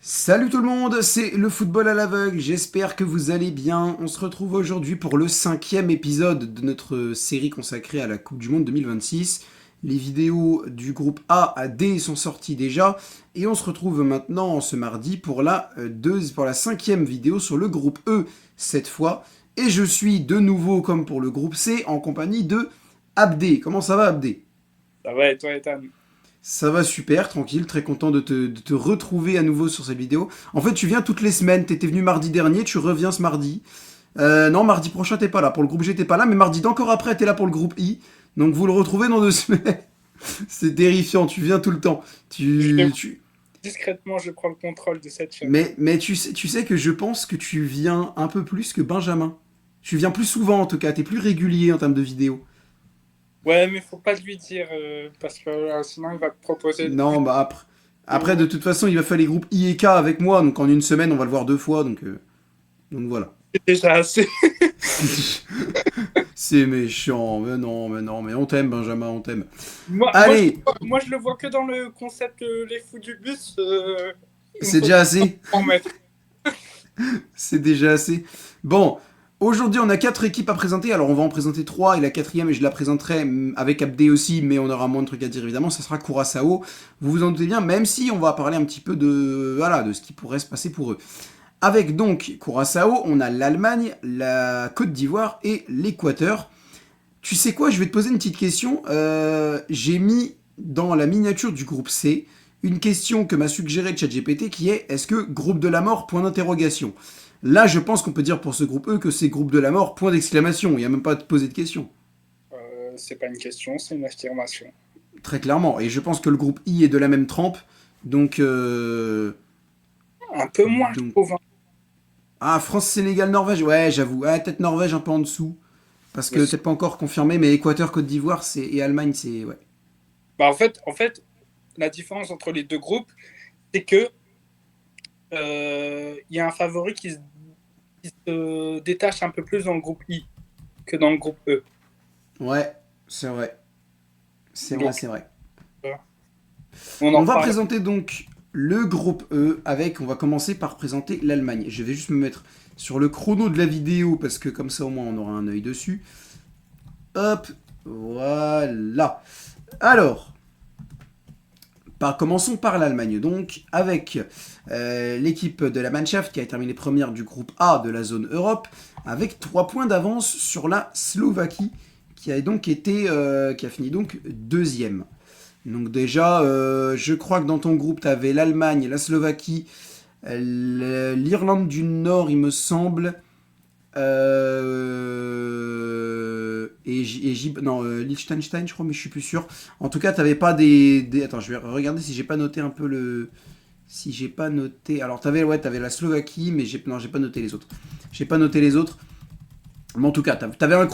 Salut tout le monde, c'est le football à l'aveugle, j'espère que vous allez bien. On se retrouve aujourd'hui pour le 5e épisode de notre série consacrée à la Coupe du Monde 2026. Les vidéos du groupe A à D sont sorties déjà et on se retrouve maintenant ce mardi pour la 5e vidéo sur le groupe E cette fois. Et je suis de nouveau, comme pour le groupe C, en compagnie de Abdé. Comment ça va, Abdé? Ça va et toi, Ethan? Ça va super, tranquille, très content de te retrouver à nouveau sur cette vidéo. En fait, tu viens toutes les semaines, t'étais venu mardi dernier, tu reviens ce mardi. Non, mardi prochain, t'es pas là. Pour le groupe G, t'es pas là, mais mardi d'encore après, t'es là pour le groupe I. Donc vous le retrouvez dans 2 semaines. C'est terrifiant, tu viens tout le temps. Je- Tu, tu... Discrètement, je prends le contrôle de cette chaîne. Mais tu sais que je pense que tu viens un peu plus que Benjamin. Tu viens plus souvent en tout cas, t'es plus régulier en termes de vidéos. Ouais, mais faut pas lui dire, parce que sinon il va te proposer de plus Non, bah après de toute façon, il va falloir les groupes I et K avec moi, donc en une semaine, on va le voir 2 fois, donc voilà. c'est déjà assez. C'est méchant, mais non, mais non, mais on t'aime, Benjamin, on t'aime. Moi, Allez, moi, je le vois que dans le concept les fous du bus. Il me c'est faut déjà assez. en mettre. C'est déjà assez. Bon, aujourd'hui, on a 4 équipes à présenter. Alors, on va en présenter 3 et la quatrième, et je la présenterai avec Abdé aussi, mais on aura moins de trucs à dire évidemment. Ça sera Curaçao. Vous vous en doutez bien, même si on va parler un petit peu de ce qui pourrait se passer pour eux. Avec donc Curaçao, on a l'Allemagne, la Côte d'Ivoire et l'Équateur. Tu sais quoi, je vais te poser une petite question. J'ai mis dans la miniature du groupe C une question que m'a suggéré ChatGPT qui est est-ce que groupe de la mort point d'interrogation. Là, je pense qu'on peut dire pour ce groupe E que c'est groupe de la mort point d'exclamation. Il n'y a même pas à te poser de question. C'est pas une question, c'est une affirmation. Très clairement. Et je pense que le groupe I est de la même trempe. Donc, Un peu moins, je donc... trouve, hein. Ah, France, Sénégal, Norvège. Ouais, j'avoue. Ouais, peut-être Norvège un peu en dessous. Parce Mais que peut-être pas encore confirmé, mais Équateur, Côte d'Ivoire et Allemagne, c'est... Ouais. bah, en fait, la différence entre les deux groupes, c'est que il y a un favori qui se détache un peu plus dans le groupe I que dans le groupe E. Ouais, c'est vrai. C'est vrai, Donc, c'est vrai. euh, on On en va parle. présenter donc le groupe E on va commencer par présenter l'Allemagne. Je vais juste me mettre sur le chrono de la vidéo parce que comme ça au moins on aura un œil dessus. Hop, voilà. Alors, commençons par l'Allemagne donc avec l'équipe de la Mannschaft qui a terminé première du groupe A de la zone Europe avec 3 points d'avance sur la Slovaquie qui a fini donc deuxième. Donc déjà, je crois que dans ton groupe, tu avais l'Allemagne, la Slovaquie, l'Irlande du Nord, il me semble, non, Liechtenstein, je crois, mais je suis plus sûr. En tout cas, tu n'avais pas Attends, je vais regarder si j'ai pas noté un peu le... Si j'ai pas noté... Alors, t'avais la Slovaquie, mais non, j'ai pas noté les autres. J'ai pas noté les autres. Mais en tout cas, t'avais un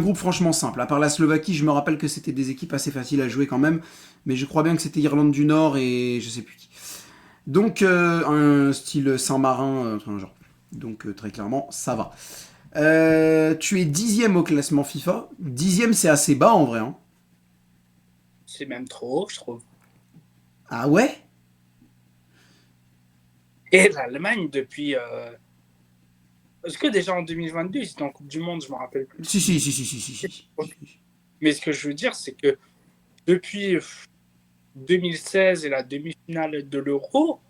groupe franchement simple. À part la Slovaquie, je me rappelle que c'était des équipes assez faciles à jouer quand même. Mais je crois bien que c'était Irlande du Nord et je sais plus qui. Donc, un style Saint-Marin, enfin, genre. Donc, très clairement, ça va. Tu es 10e au classement FIFA. 10e, c'est assez bas en vrai, hein. C'est même trop haut, je trouve. Ah ouais. Et l'Allemagne, depuis. Est-ce que déjà en 2022, ils étaient en Coupe du Monde, je me rappelle plus. Si, si, si, si, si, si, si. Mais ce que je veux dire, c'est que depuis 2016 et la demi-finale de l'Euro,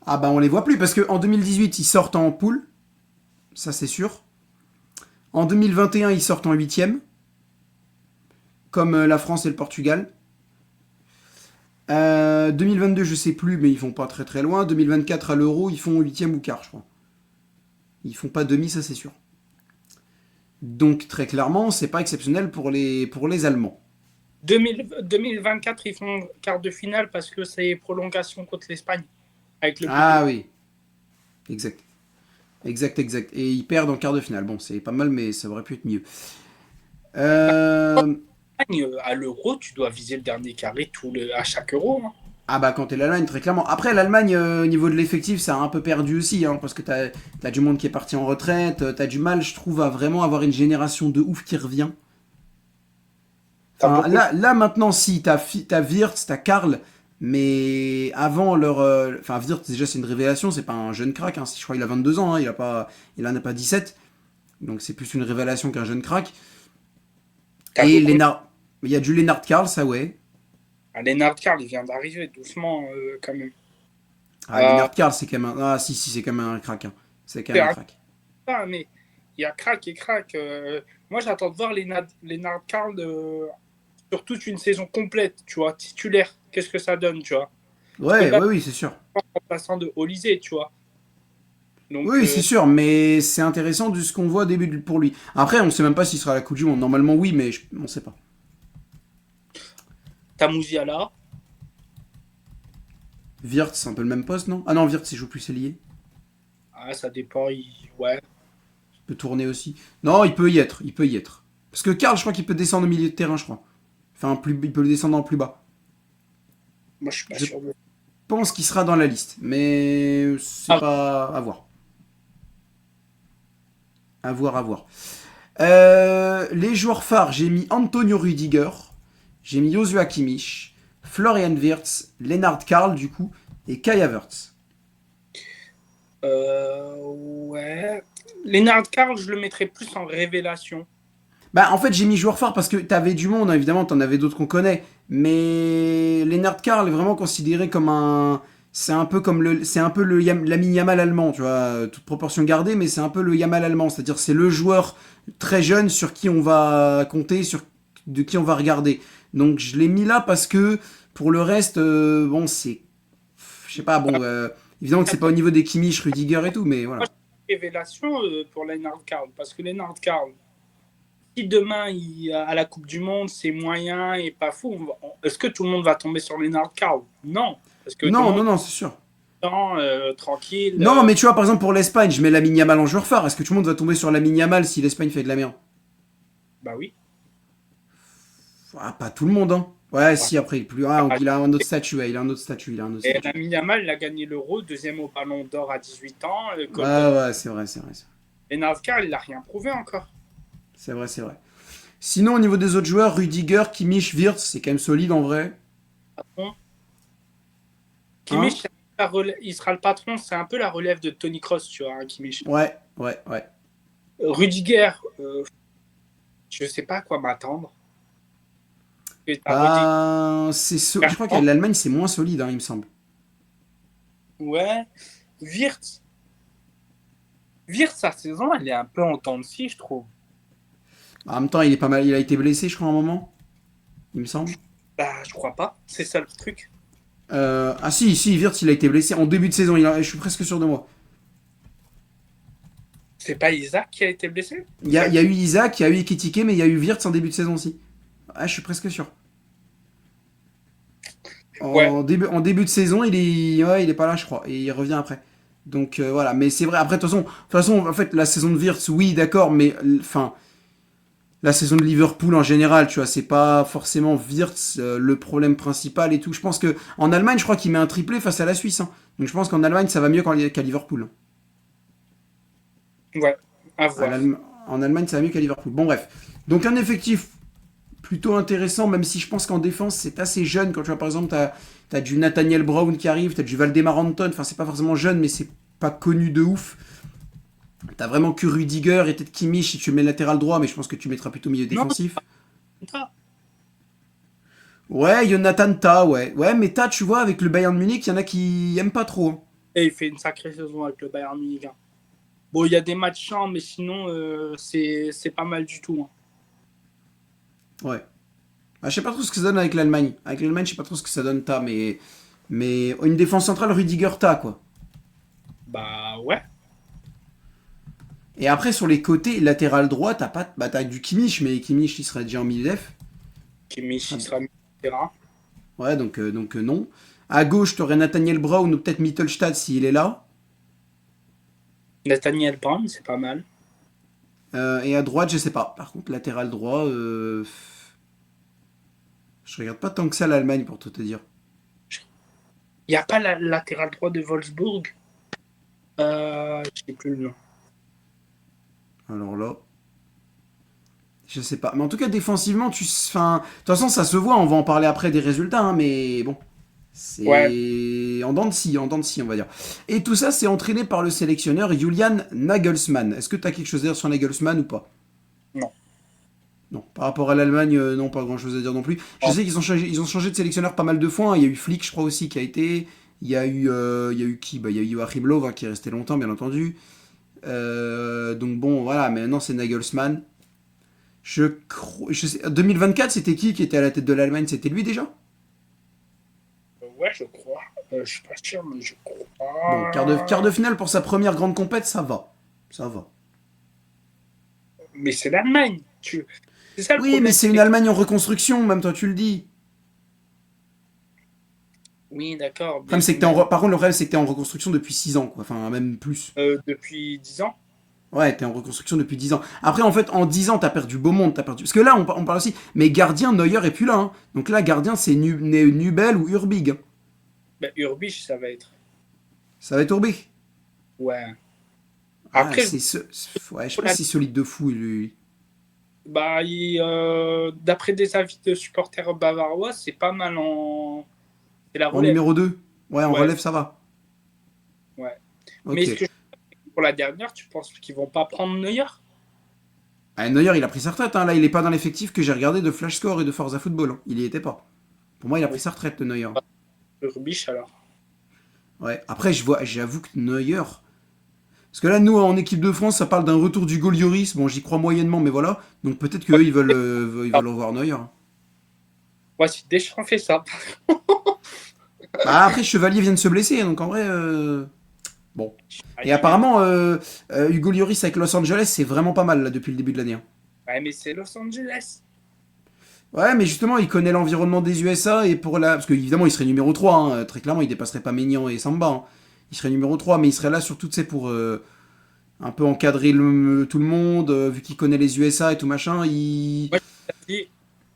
Ah bah on les voit plus parce qu'en 2018, ils sortent en poule. Ça, c'est sûr. En 2021, ils sortent en huitième. Comme la France et le Portugal. 2022, je sais plus, mais ils font pas très très loin. 2024 à l'Euro, ils font huitième ou quart, je crois. Ils font pas demi, ça c'est sûr. Donc très clairement, c'est pas exceptionnel pour les Allemands. 2024, ils font quart de finale parce que c'est prolongation contre l'Espagne avec le but de Ah oui, exact. Exact, exact. Et ils perdent en quart de finale. Bon, c'est pas mal, mais ça aurait pu être mieux. Euh, l'Espagne. À l'Euro, tu dois viser le dernier carré à chaque Euro, hein. Ah bah quand t'es l'Allemagne, très clairement. Après, l'Allemagne, au niveau de l'effectif, ça a un peu perdu aussi, hein, parce que t'as du monde qui est parti en retraite, t'as du mal, je trouve, à vraiment avoir une génération de ouf qui revient. T'as Enfin, beaucoup de... là maintenant, si, t'as Wirtz, t'as Karl, Mais avant leur. Enfin, Wirtz, déjà, c'est une révélation, c'est pas un jeune crack. Hein. Je crois qu'il a 22 ans, hein, il en a pas 17. Donc c'est plus une révélation qu'un jeune crack. T'as Et beaucoup. Lennart. Il y a du Lennart Karl, ça ouais. Ah, Lennart Karl, il vient d'arriver doucement quand même. Ah, Euh, Lennart Karl, c'est quand même un. Ah, si, si, c'est quand même un crack. Hein. C'est quand c'est même un un crack. pas, mais il y a crack et crack. Moi, j'attends de voir Lennart Karl sur toute une saison complète, tu vois, titulaire. Qu'est-ce que ça donne, tu vois? Parce que Ouais, là, ouais, oui, c'est sûr. en passant de Olysée, tu vois. Donc, Oui, c'est sûr, mais c'est intéressant de ce qu'on voit au début pour lui. Après, on sait même pas s'il sera à la Coupe du Monde. Normalement, oui, mais on sait pas. t'as Mouziala. Wirtz, c'est un peu le même poste, non? Ah non, Wirtz, il joue plus ailier. Ah, ça dépend. Ouais. Il peut tourner aussi. Non, il peut y être, il peut y être. Parce que Karl, je crois qu'il peut descendre au milieu de terrain, je crois. Enfin, il peut le descendre en plus bas. Moi, je suis pas Je sûr. pense qu'il sera dans la liste, mais c'est Ah, pas à voir. À voir, à voir. Les joueurs phares, j'ai mis Antonio Rüdiger, j'ai mis Joshua Kimmich, Florian Wirtz, Lennart Karl, du coup, et Kai Havertz. ouais. Lennart Karl, je le mettrais plus en révélation. Bah, en fait, j'ai mis joueur phare parce que t'avais du monde, hein, évidemment, t'en avais d'autres qu'on connaît. Mais Lennart Karl est vraiment considéré comme un. C'est un peu comme le. C'est un peu le Lamine Yamal allemand, tu vois, toute proportion gardée, mais c'est un peu le Yamal allemand. C'est-à-dire, c'est le joueur très jeune sur qui on va compter, de qui on va regarder. Donc, je l'ai mis là parce que pour le reste, bon, c'est. Je sais pas, bon. Évidemment que c'est pas au niveau des Kimmich, Rudiger et tout, mais Moi, voilà. je révélation pour Lennart Karl. Parce que Lennart Karl, si demain, à la Coupe du Monde, c'est moyen et pas fou, est-ce que tout le monde va tomber sur Lennart Karl? Non. Parce que tout le Non, monde non, non, c'est sûr. est tranquille. Non, mais tu vois, par exemple, pour l'Espagne, je mets Lamine Yamal en joueur phare. Est-ce que tout le monde va tomber sur Lamine Yamal si l'Espagne fait de la merde? Bah oui. Ah, pas tout le monde, hein. Ouais, Ouais. si, après, il a un autre statut, ouais, il a un autre statut, il a un autre Et statut. Lamine Yamal, il a gagné l'Euro, deuxième au Ballon d'Or à 18 ans. Golden. Ouais, ouais, c'est vrai, c'est vrai. Et Nazcar, il n'a rien prouvé encore. C'est vrai, c'est vrai. Sinon, au niveau des autres joueurs, Rudiger, Kimmich, Wirtz, c'est quand même solide en vrai. Bon. Hein? Kimmich, il sera le patron, c'est un peu la relève de Tony Kroos, tu vois, hein, Kimmich. Ouais, ouais, ouais. Rudiger, je ne sais pas à quoi m'attendre. Et t'as Rudiger, Bah, je crois que l'Allemagne, c'est moins solide, hein, il me semble. ouais. Wirtz, sa saison, elle est un peu en temps de scie, je trouve. En même temps, il est pas mal, il a été blessé, je crois, à un moment, il me semble. Bah, je crois pas. C'est ça le truc. Ah si, si, Wirtz, il a été blessé en début de saison, je suis presque sûr de moi. C'est pas Isaac qui a été blessé? Il y a eu Isaac, il y a eu Ekitike, mais il y a eu Wirtz en début de saison aussi. Ah, je suis presque sûr. Ouais. En début de saison, ouais, il est pas là, je crois, et il revient après. Donc voilà, mais c'est vrai. Après, de toute façon, en fait, la saison de Wirtz, oui, d'accord, mais enfin, la saison de Liverpool en général, tu vois, c'est pas forcément Wirtz le problème principal et tout. Je pense que en Allemagne, je crois qu'il met un triplé face à la Suisse. Hein. Donc je pense qu'en Allemagne, ça va mieux qu'à Liverpool. Ouais. À À voir. l'Allem- En Allemagne, ça va mieux qu'à Liverpool. Bon, bref. Donc un effectif plutôt intéressant, même si je pense qu'en défense, c'est assez jeune. Quand tu vois, par exemple, t'as du Nathaniel Brown qui arrive, t'as du Valdemar Anton. Enfin, c'est pas forcément jeune, mais c'est pas connu de ouf. T'as vraiment que Rudiger et peut-être Kimmich si tu mets latéral droit, mais je pense que tu mettras plutôt milieu Non, défensif. pas. Ouais, Jonathan Ta, ouais. Ouais, mais Ta, tu vois, avec le Bayern Munich, il y en a qui aiment pas trop. Hein. Et il fait une sacrée saison avec le Bayern Munich. Hein. Bon, il y a des matchs chiants, mais sinon, c'est pas mal du tout. Hein. Ouais. Ah, je sais pas trop ce que ça donne avec l'Allemagne. Avec l'Allemagne, je sais pas trop ce que ça donne Ta, mais une défense centrale, Rudiger Ta, quoi. Bah ouais. Et après, sur les côtés, latéral droit, t'as pas, bah, t'as du Kimmich, mais Kimmich, il serait déjà en milieu def. Kimmich, Ah, il sera mis au terrain. ouais, donc non. À gauche, t'aurais Nathaniel Brown ou peut-être Mittelstadt s'il est là. Nathaniel Brown, c'est pas mal. Et à droite, je sais pas. Par contre, latéral droit, je regarde pas tant que ça l'Allemagne pour tout te dire. Il n'y a pas la latéral droit de Wolfsburg. Je sais plus le nom. Alors là, je sais pas. Mais en tout cas, défensivement, enfin, de toute façon, ça se voit. On va en parler après des résultats, hein, mais bon. Ouais, C'est en dents de scie, on va dire. Et tout ça, c'est entraîné par le sélectionneur Julian Nagelsmann. Est-ce que tu as quelque chose à dire sur Nagelsmann ou pas? non. Non, par rapport à l'Allemagne, non, pas grand-chose à dire non plus. Je Non. sais ils ont changé de sélectionneur pas mal de fois, hein. Il y a eu Flick, je crois aussi, qui a été. Il y a eu qui? Bah, il y a eu Joachim Löw, hein, qui est resté longtemps, bien entendu. Donc bon, voilà, mais maintenant c'est Nagelsmann. Je sais, 2024, c'était qui était à la tête de l'Allemagne? C'était lui déjà? Ouais, je crois. Je suis pas sûr, mais je Bon, crois. quart de finale pour sa première grande compète, ça va. Ça va. Mais c'est l'Allemagne. C'est ça le Oui, mais problème. c'est une Allemagne en reconstruction, même toi tu le dis. Oui, d'accord, Le mais problème, c'est c'est que une Allemagne par contre, le problème, c'est que t'es en reconstruction depuis 6 ans, quoi. Enfin, même plus. depuis 10 ans. Ouais, t'es en reconstruction depuis 10 ans. Après, en fait, en 10 ans, t'as perdu beau monde, t'as perdu. Parce que là, on parle aussi. Mais gardien, Neuer est plus là, hein. Donc là, gardien, c'est Nubel ou Urbig, hein. Bah, Urbich, ça va être. Ça va être Urbig. Ouais. Ah, Après, je ouais, je sais vous pas si solide de fou, lui. bah, d'après des avis de supporters bavarois, c'est pas mal en. C'est la En relève. numéro 2. Ouais, en Ouais, relève, ça va. ouais. Mais Ok. est-ce que pour la dernière, tu penses qu'ils vont pas prendre Neuer? Ah, Neuer, il a pris sa retraite, hein. Là, il est pas dans l'effectif que j'ai regardé de Flash Score et de Forza Football, hein. Il y était pas. Pour moi, il a pris Ok, sa retraite, le Neuer. Urbich alors. Ouais. Après, j'avoue que Neuer. Parce que là, nous, en équipe de France, ça parle d'un retour du Golioris. Bon, j'y crois moyennement, mais voilà. Donc peut-être Ouais, qu'eux, ils veulent revoir Neuer. moi, si Deschamps fait ça. Bah, après, Chevalier vient de se blesser, donc en vrai. Bon. Ah, Et il vient de- apparemment, Hugo Lloris avec Los Angeles, c'est vraiment pas mal, là, depuis le début de l'année, hein. Ouais, mais c'est Los Angeles. Ouais, mais justement, il connaît l'environnement des USA et pour la. Parce qu'évidemment, il serait numéro 3, hein. Très clairement, il dépasserait pas Maignan et Samba, hein. Il serait numéro 3, mais il serait là surtout, tu sais, pour un peu encadrer tout le monde, vu qu'il connaît les USA et tout machin. Moi,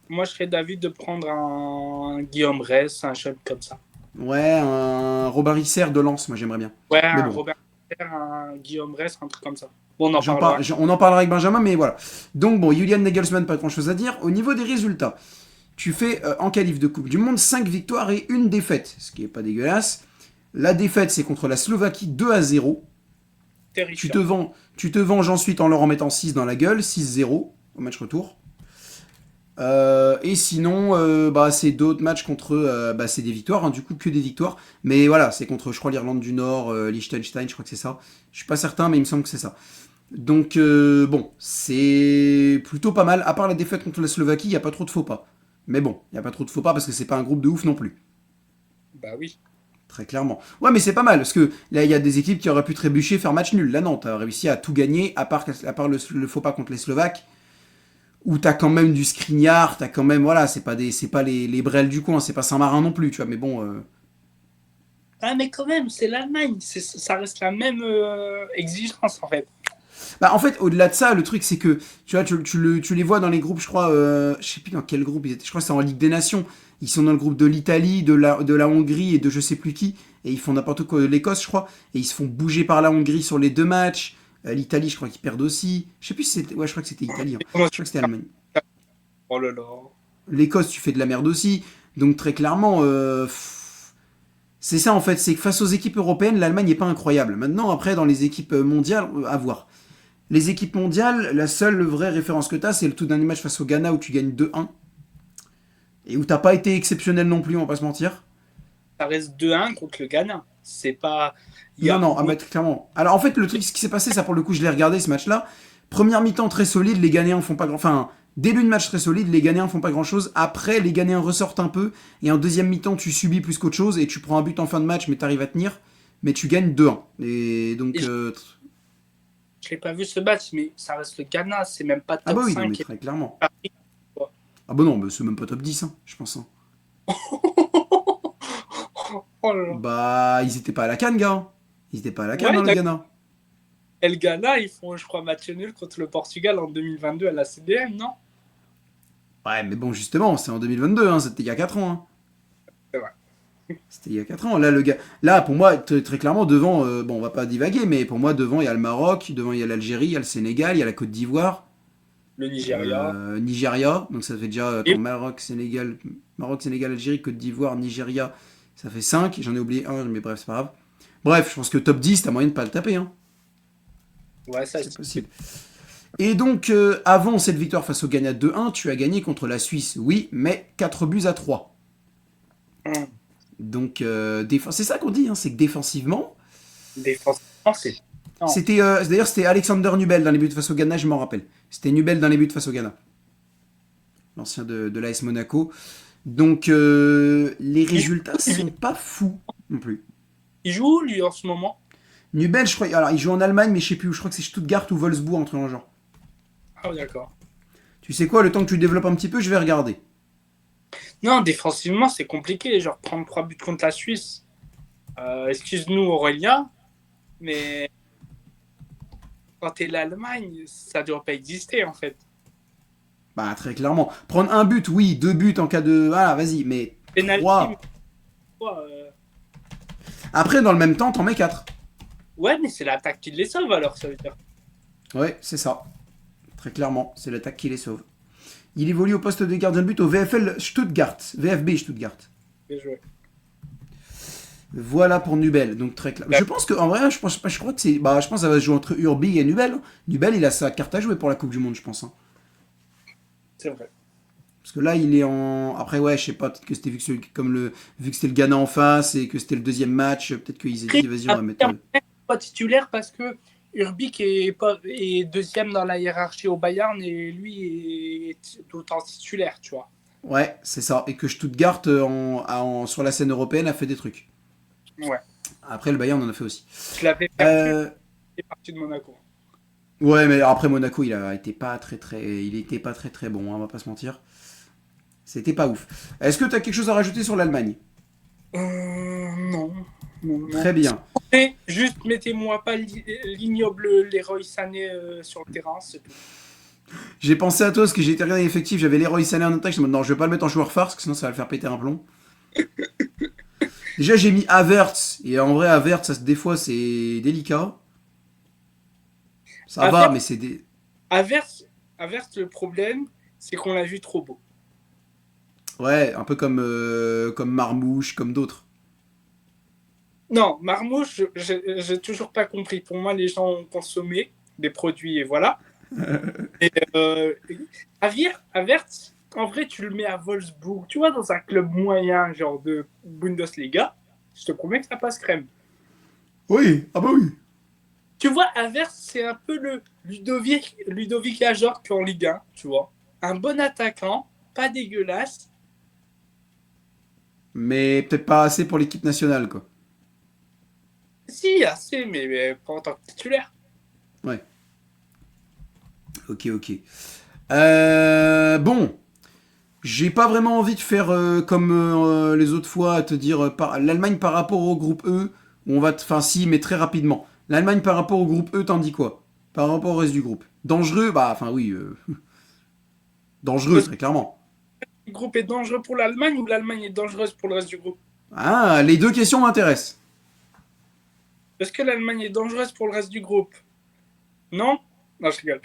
moi, je serais d'avis de prendre un Guillaume Ress, un jeune comme ça. Ouais, un Robin Risser de Lens, moi j'aimerais bien. Ouais, Mais un bon, Robert Fer, un Guillaume Ress, un truc comme ça. Bon, on en parlera. on en parlera avec Benjamin, mais voilà. Donc bon, Julian Nagelsmann, pas grand chose à dire. Au niveau des résultats, tu fais en qualif de Coupe du Monde 5 victoires et une défaite, ce qui est pas dégueulasse. La défaite, c'est contre la Slovaquie 2-0. Terrifiant. Tu te venges ensuite en leur en mettant 6 dans la gueule, 6-0 au match retour. Et sinon, bah, c'est d'autres matchs contre. Bah, c'est des victoires, hein, du coup, que des victoires. Mais voilà, c'est contre, je crois, l'Irlande du Nord, Liechtenstein, je crois que c'est ça. Je suis pas certain, mais il me semble que c'est ça. Donc, bon, c'est plutôt pas mal. À part la défaite contre la Slovaquie, il n'y a pas trop de faux pas. Mais bon, il n'y a pas trop de faux pas parce que c'est pas un groupe de ouf non plus. Bah oui. Très clairement. Ouais, mais c'est pas mal parce que là, il y a des équipes qui auraient pu trébucher, faire match nul. Là, non, t'as réussi à tout gagner, à part le faux pas contre les Slovaques où t'as quand même du Skriniar, t'as quand même, voilà, c'est pas les Brel du coin, c'est pas Saint-Marin non plus, tu vois, mais bon. Ah, mais quand même, c'est l'Allemagne. Ça reste la même exigence, en fait. Bah, en fait, au-delà de ça, le truc, c'est que, tu vois, tu les vois dans les groupes, je crois, je sais plus dans quel groupe ils étaient, je crois que c'est en Ligue des Nations. Ils sont dans le groupe de l'Italie, de la Hongrie et de je sais plus qui, et ils font n'importe quoi, l'Écosse, je crois, et ils se font bouger par la Hongrie sur les deux matchs. L'Italie, je crois qu'ils perdent aussi. Je sais plus si c'était, ouais, je crois que c'était Italie, hein. Et comment Je tu crois que c'était Allemagne. Oh là là. L'Écosse, tu fais de la merde aussi. Donc très clairement, c'est ça en fait, c'est que face aux équipes européennes, l'Allemagne n'est pas incroyable. Maintenant, après, dans les équipes mondiales, à voir. Les équipes mondiales, la seule vraie référence que tu as, c'est le tout dernier match face au Ghana où tu gagnes 2-1. Et où t'as pas été exceptionnel non plus, on va pas se mentir. Ça reste 2-1 contre le Ghana. C'est pas. Il y Non, a... non, à mettre clairement. Alors en fait, le truc, ce qui s'est passé, ça pour le coup, je l'ai regardé ce match-là. Première mi-temps très solide, les Ghanéens font pas grand. Enfin, début de match très solide, les Ghanéens font pas grand chose. Après, les Ghanéens ressortent un peu. Et en deuxième mi-temps, tu subis plus qu'autre chose. Et tu prends un but en fin de match, mais t'arrives à tenir. Mais tu gagnes 2-1. Et donc. Et je l'ai pas vu ce match, mais ça reste le Ghana. C'est même pas Ah bah top oui, non, mais 5. très clairement. Paris, quoi. Ah bah non, bah c'est même pas top 10, hein, je pense, hein. Oh là là. Bah, ils étaient pas à la canne, gars. Ils étaient pas à la canne, Ouais, hein, le Ghana. et le Ghana, ils font, je crois, match nul contre le Portugal en 2022 à la CDM, non? Ouais, mais bon, justement, c'est en 2022, hein, c'était il y a 4 ans, hein. C'est vrai. C'était il y a 4 ans. Là, le gars, là pour moi, très clairement, devant, bon, on va pas divaguer, mais pour moi, devant, il y a le Maroc, devant, il y a l'Algérie, il y a le Sénégal, il y a la Côte d'Ivoire, Le Nigeria. Nigeria. Donc ça fait déjà, Et attends, Maroc, Sénégal, Algérie, Côte d'Ivoire, Nigeria. Ça fait 5, j'en ai oublié un, mais bref, c'est pas grave. Bref, je pense que top 10, t'as moyen de pas le taper, hein. Ouais, ça, C'est possible. Et donc, avant cette victoire face au Ghana 2-1, tu as gagné contre la Suisse, oui, mais 4 buts à 3. Donc, c'est ça qu'on dit, hein, c'est que défensivement, défensivement, c'est. Non. d'ailleurs, c'était Alexander Nubel dans les buts face au Ghana, je m'en rappelle. C'était Nubel dans les buts face au Ghana. L'ancien de l'AS Monaco. Donc, les résultats sont pas fous non plus. Il joue où, lui, en ce moment? Nubel, je crois, alors il joue en Allemagne, mais je sais plus où. Je crois que c'est Stuttgart ou Wolfsburg, entre le genre. Ah, d'accord. Tu sais quoi, le temps que tu développes un petit peu, je vais regarder. Non, défensivement, c'est compliqué. Genre, prendre 3 buts contre la Suisse. Excuse-nous, Aurélien, mais quand t'es l'Allemagne, ça doit pas exister, en fait. Bah, très clairement. Prendre un but, oui, 2 buts en cas de. Voilà, vas-y, mais Penalty, mais 3. quoi, Après, dans le même temps, t'en mets 4. ouais, mais c'est l'attaque qui les sauve, alors, ça veut dire. Ouais, c'est ça. Très clairement, c'est l'attaque qui les sauve. Il évolue au poste de gardien de but au VFL Stuttgart. VFB Stuttgart. Bien joué. Voilà pour Nubel. Donc très clair. Je pense que en vrai, je crois que c'est. Bah, je pense que ça va se jouer entre Urbi et Nubel. Nubel, il a sa carte à jouer pour la Coupe du Monde, je pense, hein. C'est vrai. Parce que là, il est en. Après, ouais, je sais pas, peut-être que c'était vu que c'était le Ghana en face et que c'était le deuxième match, peut-être qu'ils aient dit, vas-y, on va mettre. Pas titulaire parce que Urbic est deuxième dans la hiérarchie au Bayern et lui est tout le temps titulaire, tu vois. Ouais, c'est ça. Et que Stuttgart, sur la scène européenne, a fait des trucs. Ouais. Après, le Bayern en a fait aussi. Je l'avais perdu, Euh, il est parti de Monaco. Ouais, mais après Monaco, il était pas très très bon, hein, on va pas se mentir. C'était pas ouf. Est-ce que tu as quelque chose à rajouter sur l'Allemagne? Non. Non. Très bien. Et juste mettez-moi pas l'ignoble Leroy Sané sur le terrain, c'est tout. J'ai pensé à toi parce que j'ai été regardé l'effectif, j'avais Leroy Sané en attaque, je me dis non, je vais pas le mettre en joueur farce, parce que sinon ça va le faire péter un plomb. Déjà, j'ai mis Havertz, et en vrai, Havertz, des fois, c'est délicat. Ça va, Avert, mais c'est des. Avert, le problème, c'est qu'on l'a vu trop beau. Ouais, un peu comme Marmouche, comme d'autres. Non, Marmouche, j'ai toujours pas compris. Pour moi, les gens ont consommé des produits et voilà. Et Avert, en vrai, tu le mets à Wolfsburg, tu vois, dans un club moyen, genre de Bundesliga, je te promets que ça passe crème. Oui, ah bah oui. Tu vois, Avert, c'est un peu le Ludovic Ajorc en Ligue 1, tu vois. Un bon attaquant, pas dégueulasse. Mais peut-être pas assez pour l'équipe nationale, quoi. Si, assez, mais pas en tant que titulaire. Ouais. Ok, ok. Bon, j'ai pas vraiment envie de faire comme les autres fois, à te dire l'Allemagne par rapport au groupe E, où on va. Enfin, si, mais très rapidement. L'Allemagne par rapport au groupe E, t'en dis quoi? Par rapport au reste du groupe. Dangereux? Bah, enfin, oui. Dangereux, Est-ce que très clairement. le groupe est dangereux pour l'Allemagne ou l'Allemagne est dangereuse pour le reste du groupe? Ah, les deux questions m'intéressent. Est-ce que l'Allemagne est dangereuse pour le reste du groupe? Non? Non, je rigole.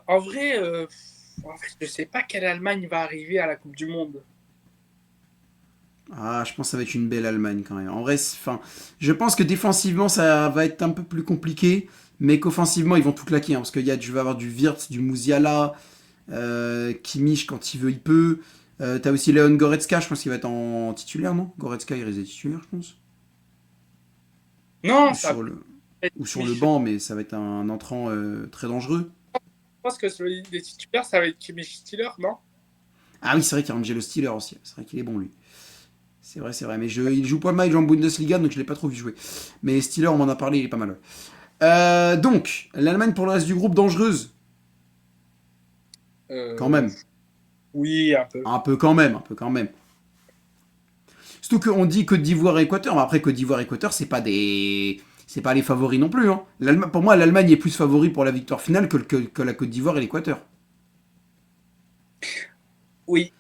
En vrai, je sais pas quelle Allemagne va arriver à la Coupe du Monde. Ah, je pense que ça va être une belle Allemagne quand même. En vrai, enfin, je pense que défensivement, ça va être un peu plus compliqué, mais qu'offensivement, ils vont tout claquer, hein, parce tu vas avoir du Wirtz, du Musiala, Kimmich quand il veut, il peut. T'as aussi Leon Goretzka, je pense qu'il va être en titulaire, non? Goretzka, il reste titulaire, je pense. Non, Ou ça sur peut le, être ou sur le Kimmich. Je banc, mais ça va être un entrant très dangereux. pense que celui des titulaires, ça va être Kimmich Stiller, non? Ah oui, c'est vrai qu'il y a Angelo Stiller aussi. C'est vrai qu'il est bon, lui. C'est vrai, c'est vrai. Mais il joue pas mal, il joue en Bundesliga, donc je l'ai pas trop vu jouer. Mais Stiller, on m'en a parlé, il est pas mal. Donc, l'Allemagne pour le reste du groupe, dangereuse. Quand Euh, même. oui, un peu. Un peu quand même, un peu quand même. Surtout qu'on dit Côte d'Ivoire et Équateur, mais après Côte d'Ivoire et Équateur, c'est pas les favoris non plus, hein. Pour moi, l'Allemagne est plus favori pour la victoire finale que la Côte d'Ivoire et l'Équateur. Oui.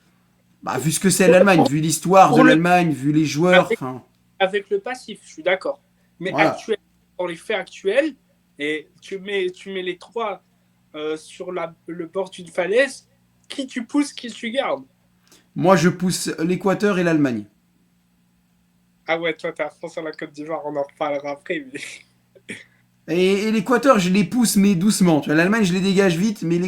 Bah, vu ce que c'est l'Allemagne, vu l'histoire de Pour le, l'Allemagne, vu les joueurs, avec, enfin, avec le passif, je suis d'accord. Mais voilà. dans les faits actuels, et tu mets les trois sur le bord d'une falaise, qui tu pousses, qui tu gardes? Moi, je pousse l'Équateur et l'Allemagne. Ah ouais, toi, t'es à fond sur la Côte d'Ivoire, on en reparlera après. Mais... Et l'Équateur, je les pousse, mais doucement. Tu vois, l'Allemagne, je les dégage vite, mais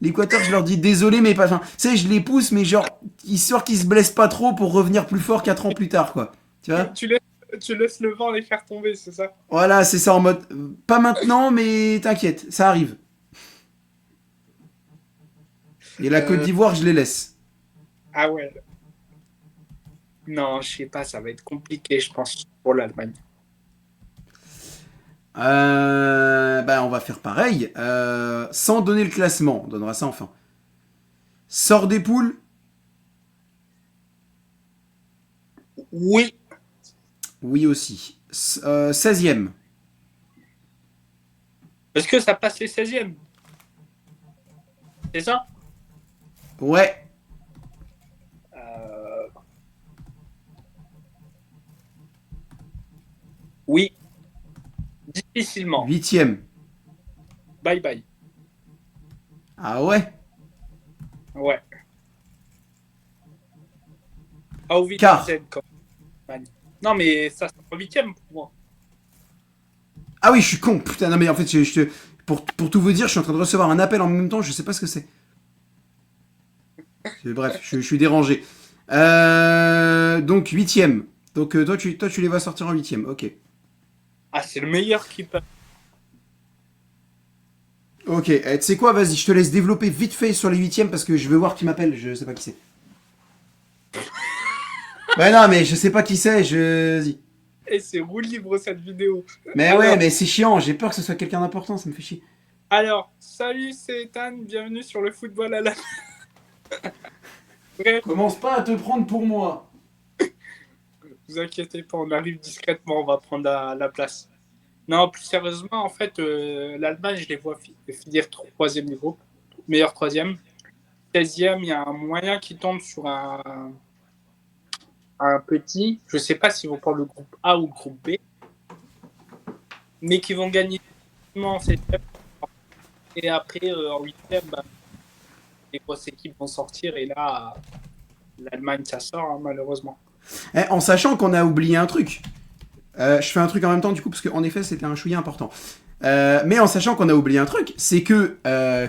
l'Équateur, je leur dis désolé, mais pas. Enfin, tu sais, je les pousse, mais genre, histoire qu'ils se blessent pas trop pour revenir plus fort 4 ans plus tard, quoi. Tu vois? tu, laisses, tu laisses le vent les faire tomber, c'est ça? Voilà, c'est ça en mode. Pas maintenant, mais t'inquiète, ça arrive. Et la Côte Euh, d'Ivoire, je les laisse. ah ouais. Non, je sais pas, ça va être compliqué, je pense, pour l'Allemagne. Bah, on va faire pareil. Sans donner le classement, on donnera ça enfin. Sort des poules. Oui. Oui aussi. 16e. Est-ce que ça passe les 16e? C'est ça? Ouais. Euh, Oui. Difficilement. 8e. Bye bye. Ah ouais. Ouais. Ah, au Quart. 8e, quand même. Non, mais ça sera au 8e pour moi. Ah oui, je suis con. Putain, non mais en fait, pour tout vous dire, je suis en train de recevoir un appel en même temps, je sais pas ce que c'est. Bref, je suis dérangé. Donc 8e. Donc toi, tu les vas sortir en 8e. Ok. Ah, c'est le meilleur qui peut. Ok. Tu sais quoi, vas-y, je te laisse développer vite fait sur les 8e parce que je veux voir qui m'appelle. Je sais pas qui c'est. Ouais, non, mais je sais pas qui c'est. Vas-y. Et c'est roue libre cette vidéo. Mais ouais, Alors, mais c'est chiant. J'ai peur que ce soit quelqu'un d'important. Ça me fait chier. salut, c'est Ethan. Bienvenue sur le football à la. Bref, Commence pas à te prendre pour moi. vous inquiétez pas, on arrive discrètement, on va prendre la place. Non, plus sérieusement, en fait, l'Allemagne, je les vois finir troisième du groupe, meilleur troisième. 16e, il y a un moyen qui tombe sur un petit, je ne sais pas s'ils vont prendre le groupe A ou le groupe B, mais qui vont gagner en 7e. Et après, en 8e, bah, les grosses équipes vont sortir et là, l'Allemagne, ça sort, hein, malheureusement. En sachant qu'on a oublié un truc. Je fais un truc en même temps du coup parce qu'en effet c'était un chouïa important. Mais en sachant qu'on a oublié un truc, c'est que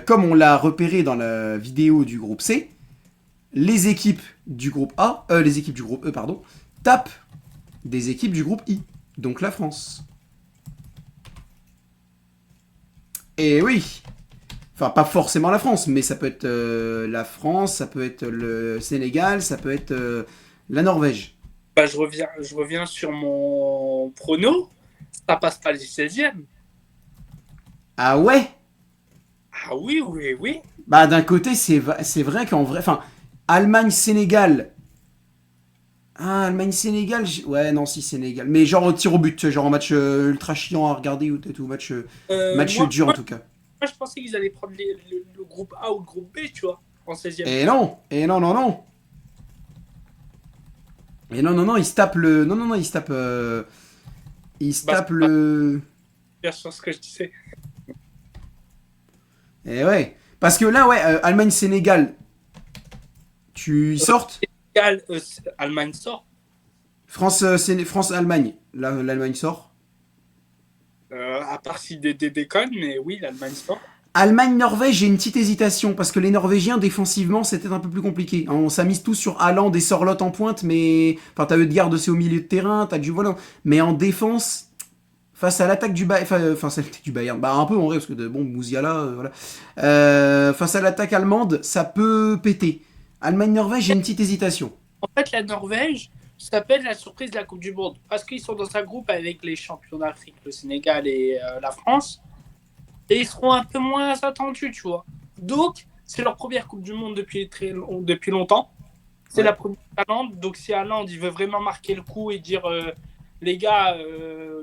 comme on l'a repéré dans la vidéo du groupe C, les équipes du groupe A, les équipes du groupe E pardon, tapent des équipes du groupe I, donc la France. Et oui, enfin pas forcément la France, mais ça peut être la France, ça peut être le Sénégal, ça peut être la Norvège. Bah, je reviens sur mon prono. Ça passe pas les 16e. Ah ouais. Ah oui, oui, oui. Bah d'un côté c'est vrai qu'en vrai, enfin Allemagne-Sénégal. Ah Allemagne-Sénégal, ouais non si Sénégal, mais genre au tir au but, genre en match ultra chiant à regarder ou tout match match Moi, dur en moi, tout cas. moi, je pensais qu'ils allaient prendre le groupe A ou le groupe B, tu vois, en 16e. Et non non non. Et non non non, ils se tapent le non non non, ils se Bah, tapent c'est pas le bien sûr ce que je disais. et ouais, parce que là ouais Allemagne-Sénégal, tu sortes Allemagne sort. France-Allemagne, l'Allemagne sort. À part si des déconnes, mais oui, l'Allemagne sort. Allemagne-Norvège, j'ai une petite hésitation parce que les Norvégiens défensivement c'était un peu plus compliqué. On s'amise tous sur Haaland et Sorloth en pointe, mais enfin t'as Ødegaard aussi au milieu de terrain, t'as du voilà. Mais en défense, face à l'attaque du Bayern, enfin celle du Bayern, bah un peu en vrai parce que bon Mouziala, voilà. Face à l'attaque allemande, ça peut péter. Allemagne-Norvège, j'ai une petite hésitation. En fait, la Norvège s'appelle la surprise de la Coupe du Monde parce qu'ils sont dans un groupe avec les champions d'Afrique, le Sénégal et la France. Et ils seront un peu moins attendus, tu vois. Donc, c'est leur première Coupe du Monde depuis longtemps. C'est Ouais, la première Haaland. Donc, si Haaland il veut vraiment marquer le coup et dire les gars,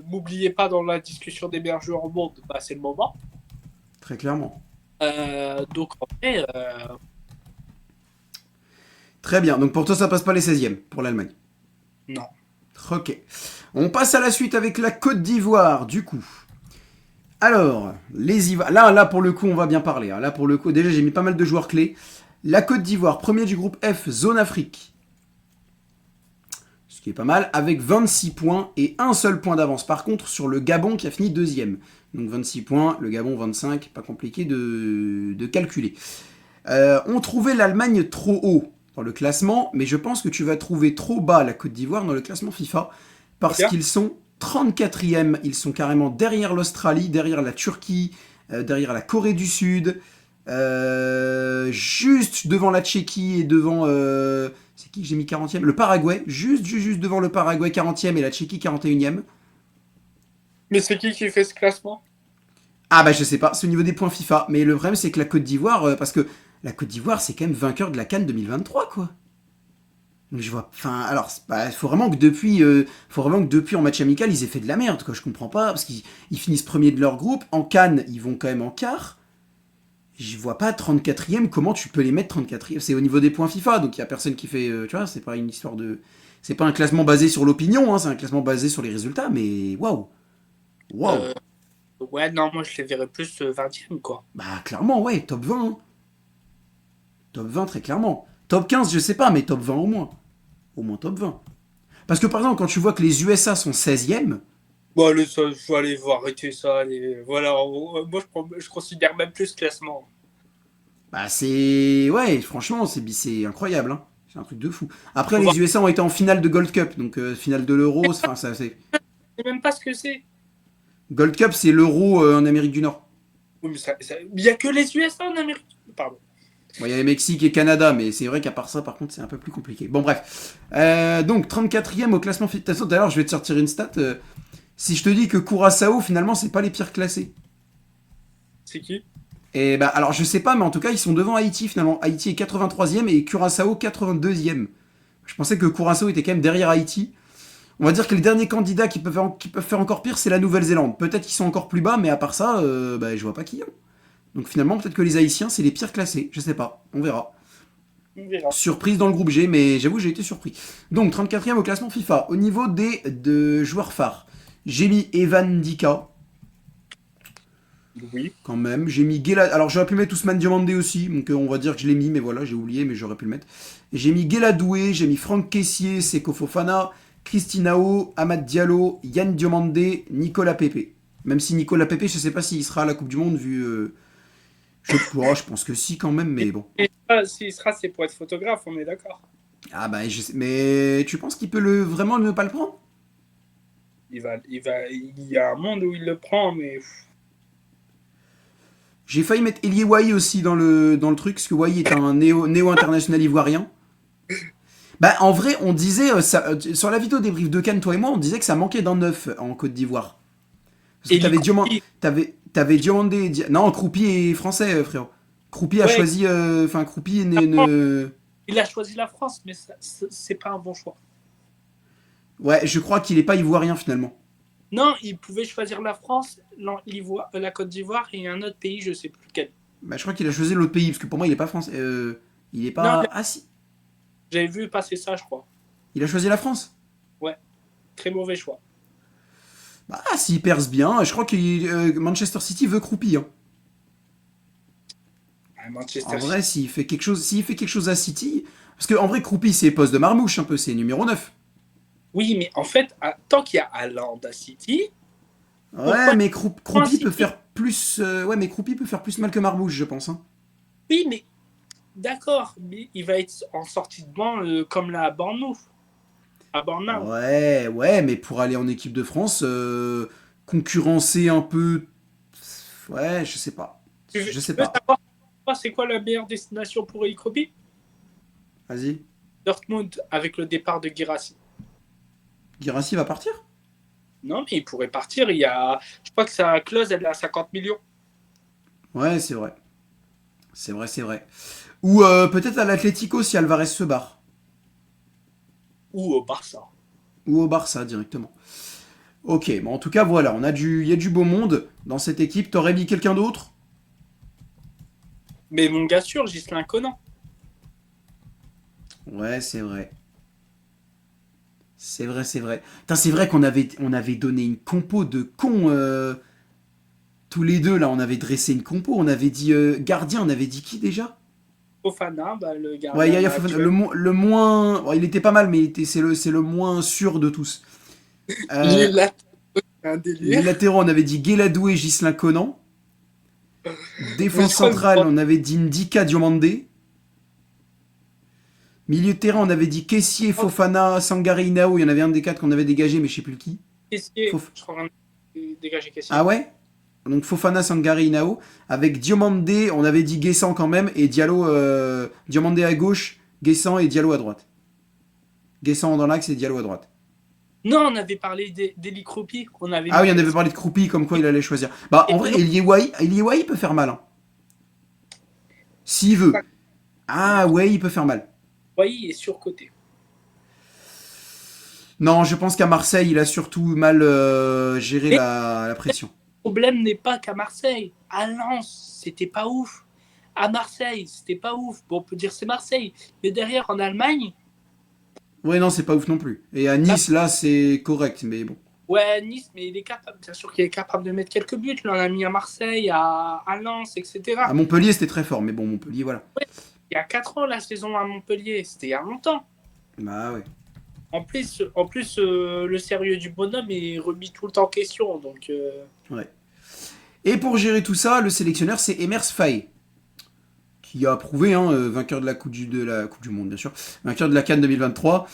m'oubliez pas dans la discussion des meilleurs joueurs au monde, bah, c'est le moment. très clairement. Donc, en fait, Très bien. Donc pour toi ça passe pas les 16e pour l'Allemagne. non. Ok. On passe à la suite avec la Côte d'Ivoire du coup. Alors, les Ivoiriens. Là, pour le coup, on va bien parler. Hein. Là, pour le coup, déjà, j'ai mis pas mal de joueurs clés. La Côte d'Ivoire, premier du groupe F, zone Afrique. ce qui est pas mal, avec 26 points et un seul point d'avance. Par contre, sur le Gabon qui a fini deuxième. Donc 26 points, le Gabon 25, pas compliqué de calculer. On trouvait l'Allemagne trop haut dans le classement, mais je pense que tu vas trouver trop bas la Côte d'Ivoire dans le classement FIFA, parce Bien. qu'ils sont 34e, ils sont carrément derrière l'Australie, derrière la Turquie, derrière la Corée du Sud, juste devant la Tchéquie et devant... c'est qui que j'ai mis 40e? Le Paraguay, juste devant le Paraguay 40e et la Tchéquie 41e. Mais c'est qui fait ce classement? Ah bah je sais pas, c'est au niveau des points FIFA, mais le problème c'est que la Côte d'Ivoire, parce que la Côte d'Ivoire c'est quand même vainqueur de la CAN 2023 quoi. Donc je vois, enfin alors, faut vraiment que depuis en match amical ils aient fait de la merde quoi, je comprends pas, parce qu'ils finissent premier de leur groupe, en CAN ils vont quand même en quart, je vois pas 34e, comment tu peux les mettre 34e, c'est au niveau des points FIFA, donc il y a personne qui fait, tu vois, c'est pas une histoire de... C'est pas un classement basé sur l'opinion, hein, c'est un classement basé sur les résultats, mais waouh, waouh. Euh, ouais, non, moi je les verrais plus 20e, quoi. Bah clairement ouais, top 20, hein. Top 20 très clairement. Top 15 je sais pas, mais top 20 au moins. Au moins top 20. Parce que par exemple quand tu vois que les USA sont 16e, Bon, allez, ça, faut aller voir, arrêter ça. Voilà, moi je considère même plus ce classement. bah c'est... Ouais, franchement c'est incroyable, hein. C'est un truc de fou. Après Faut voir. les USA ont été en finale de Gold Cup, donc finale de l'Euro, enfin ça c'est... Je sais même pas ce que c'est. Gold Cup c'est l'Euro en Amérique du Nord. Oui, mais il y a que les USA en Amérique. Pardon. Bon, il y a le Mexique et Canada, mais c'est vrai qu'à part ça, par contre, c'est un peu plus compliqué. Bon, bref. Donc, 34e au classement fédération. D'ailleurs, je vais te sortir une stat. Si je te dis que Curaçao, finalement, c'est pas les pires classés. C'est qui? Et bah, alors, je sais pas, mais en tout cas, ils sont devant Haïti, finalement. Haïti est 83e et Curaçao 82e. Je pensais que Curaçao était quand même derrière Haïti. On va dire que les derniers candidats qui peuvent faire encore pire, c'est la Nouvelle-Zélande. Peut-être qu'ils sont encore plus bas, mais à part ça, bah, je vois pas qui. Hein. Donc finalement, peut-être que les Haïtiens, c'est les pires classés. Je sais pas. On verra. On verra. Surprise dans le groupe G, mais j'avoue, j'ai été surpris. Donc, 34e au classement FIFA. Au niveau de joueurs phares, j'ai mis Evan Dika, Oui. quand même. J'ai mis Gela... Alors, j'aurais pu mettre Ousmane Diomandé aussi, donc on va dire que je l'ai mis, mais voilà, j'ai oublié, mais j'aurais pu le mettre. J'ai mis Guéladoué, j'ai mis Franck Caissier, Seko Fofana, Christinao, Amad Diallo, Yann Diomandé, Nicolas Pepe. Même si Nicolas Pepe, je sais pas s'il sera à la Coupe du Monde, vu... je pense que si, quand même, mais bon. Et s'il sera, c'est pour être photographe, on est d'accord. Ah bah, je sais... Mais tu penses qu'il peut vraiment ne pas le prendre? Il y a un monde où il le prend, mais J'ai failli mettre Elie Wahi aussi dans le truc, parce que Wahi est un néo-international ivoirien. Bah, en vrai, on disait, sur la vidéo débrief de Cannes, toi et moi, on disait que ça manquait d'un neuf en Côte d'Ivoire. Parce que et t'avais Diomandé. Non, Croupi est français, frérot. Croupi a ouais, choisi. Enfin, Croupi ne. il a choisi la France, mais c'est pas un bon choix. Ouais, je crois qu'il est pas ivoirien finalement. Non, il pouvait choisir la France, la Côte d'Ivoire et un autre pays, je sais plus lequel. Bah, je crois qu'il a choisi l'autre pays, parce que pour moi, il est pas français. Il est Non, pas. Ah si, j'avais vu passer ça, je crois. il a choisi la France. Ouais, très mauvais choix. Bah, s'il perce bien, je crois que Manchester City veut Croupi. Hein. En Manchester vrai, City. s'il fait quelque chose à City. Parce qu'en vrai, Croupi, c'est poste de marmouche un peu, c'est numéro 9. Oui, mais en fait, tant qu'il y a Haaland à City, Ouais, pourquoi mais pas Croupi peut City? faire plus. Ouais, mais Croupi peut faire plus mal que marmouche, je pense. Hein. Oui, mais d'accord, mais il va être en sortie de banc comme la Bournemouth. À Bournemouth. Ouais, ouais, mais pour aller en équipe de France, concurrencer un peu. Ouais, je sais pas. Je Tu sais veux pas. savoir c'est quoi la meilleure destination pour Ikobi? Vas-y. Dortmund, avec le départ de Guirassy. Guirassy va partir? Non, mais il pourrait partir. Je crois que sa clause, elle est à 50 millions. Ouais, c'est vrai. C'est vrai, c'est vrai. Ou peut-être à l'Atlético si Alvarez se barre. Ou au Barça. Ou au Barça directement. Ok, bon, en tout cas, voilà, il y a du beau monde dans cette équipe. T'aurais mis quelqu'un d'autre? Mais mon gars sûr, Ghislain Conan. Ouais, c'est vrai. C'est vrai, c'est vrai. Putain, c'est vrai qu'on avait donné une compo de cons. Tous les deux, là, on avait dressé une compo. On avait dit gardien, on avait dit qui déjà? Fofana, le Ouais, gardien Yaya Fofana, actuel. le moins. Bon, il était pas mal, mais c'est le moins sûr de tous. Les Euh, latéraux, c'est un les délire. latéraux, on avait dit Guéladou et Ghislain Conan. Mais Défense je crois que centrale, on avait dit Ndika Diomandé. Milieu de terrain, on avait dit Kessié, Fofana, Sangare Inao. Il y en avait un des quatre qu'on avait dégagé, mais je sais plus lequel. Caissier, Fof... je crois qu'on a dégagé Ah Caissier. ouais. Donc Fofana, Sangare Inao. Avec Diomandé, on avait dit Guessant quand même. Et Diallo, Diomandé à gauche, Guessant et Diallo à droite. Guessant dans l'axe et Diallo à droite. Non, on avait parlé d'Eli Kropi. On avait Ah mis oui, on avait Guessant. parlé de Croupi, comme quoi il allait choisir. Bah, en Et vrai, non, Elieway peut faire mal. Hein. S'il veut. Ah ouais, il peut faire mal. Wai est surcoté. Non, je pense qu'à Marseille, il a surtout mal géré Mais la pression. le problème n'est pas qu'à Marseille. À Lens, c'était pas ouf. À Marseille, c'était pas ouf. Bon, on peut dire c'est Marseille. Mais derrière, en Allemagne, Ouais, non, c'est pas ouf non plus. Et à là, Nice, là, c'est correct, mais bon. ouais, Nice, mais il est capable. Bien sûr qu'il est capable de mettre quelques buts. Là, on a mis à Marseille, à Lens, À etc. Montpellier, c'était très fort, mais bon, Montpellier, voilà. Ouais, il y a 4 ans, la saison à Montpellier. C'était il y a longtemps. Bah ouais. En plus le sérieux du bonhomme est remis tout le temps en question. Donc, Ouais. Et pour gérer tout ça, le sélectionneur, c'est Emers Faé, qui a prouvé, hein, vainqueur de la Coupe du Monde, bien sûr, vainqueur de la CAN 2023,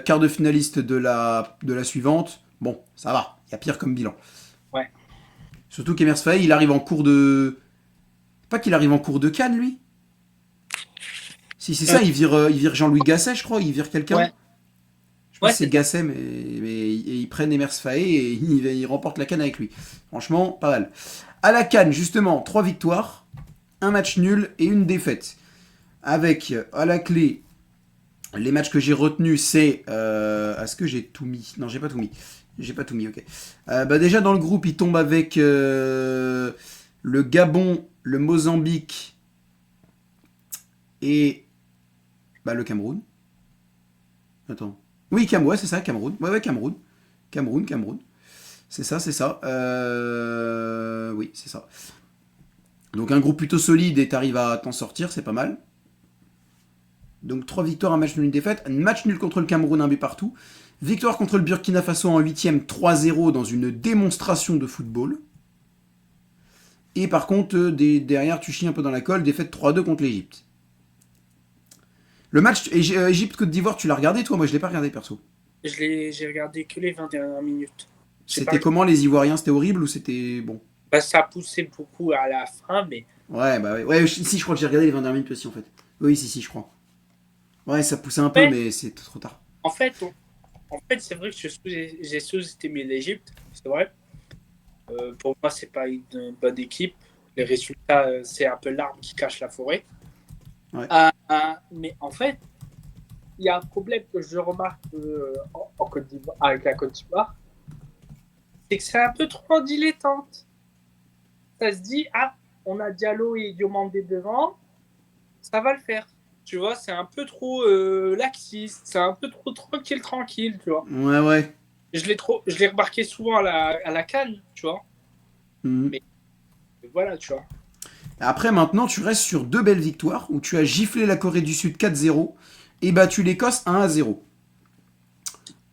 quart de finaliste de la suivante. Bon, ça va, il y a pire comme bilan. ouais. Surtout qu'Emers Faé, il arrive en cours de. Pas qu'il arrive en cours de Cannes, lui. Si c'est Euh, ça, il vire Jean-Louis Gasset, je crois, il vire quelqu'un. ouais. Je pense Ouais, que c'est c'est ça. Gasset, mais ils prennent Emers Faé et ils remportent la Cannes avec lui. Franchement, pas mal. À la Cannes, justement, 3 victoires, un match nul et une défaite. Avec, à la clé, les matchs que j'ai retenus, c'est... Est-ce que j'ai tout mis? Non, j'ai pas tout mis. J'ai pas tout mis, ok. Bah déjà, dans le groupe, il tombe avec le Gabon, le Mozambique et le Cameroun. Attends. Oui, ouais, c'est ça, Cameroun. Ouais, ouais, Cameroun. Cameroun. C'est ça, c'est ça. Oui, c'est ça. Donc un groupe plutôt solide et t'arrives à t'en sortir, c'est pas mal. Donc 3 victoires, un match nul, une défaite. Un match nul contre le Cameroun, un but partout. Victoire contre le Burkina Faso en 8ème, 3-0 dans une démonstration de football. Et par contre, derrière, tu chies un peu dans la colle, défaite 3-2 contre l'Egypte. Le match Égypte-Côte d'Ivoire, tu l'as regardé toi? Moi, je l'ai pas regardé perso. J'ai regardé que les 20 dernières minutes. J'ai pas, C'était comment les Ivoiriens? C'était horrible ou c'était bon? ça poussait beaucoup à la fin, mais Ouais, bah ouais. Ouais, si, je crois que j'ai regardé les 20 dernières minutes aussi en fait. Oui, si, je crois. Ouais, ça poussait un peu, ouais, mais c'est trop tard. en fait, c'est vrai que j'ai sous-estimé l'Égypte, c'est vrai. Pour moi, c'est pas une bonne équipe. Les résultats, c'est un peu l'arbre qui cache la forêt. Ouais. Mais en fait, il y a un problème que je remarque en Côte d'Ivoire, avec la Côte d'Ivoire, c'est que c'est un peu trop en dilettante. Ça se dit, ah, on a Diallo et Diomandé devant, ça va le faire. Tu vois, c'est un peu trop laxiste, c'est un peu trop tranquille, tu vois. Ouais, ouais. Je l'ai remarqué souvent à la Cannes, tu vois. Mhm. Mais voilà, tu vois. Après, maintenant, tu restes sur 2 belles victoires où tu as giflé la Corée du Sud 4-0 et battu l'Écosse 1-0.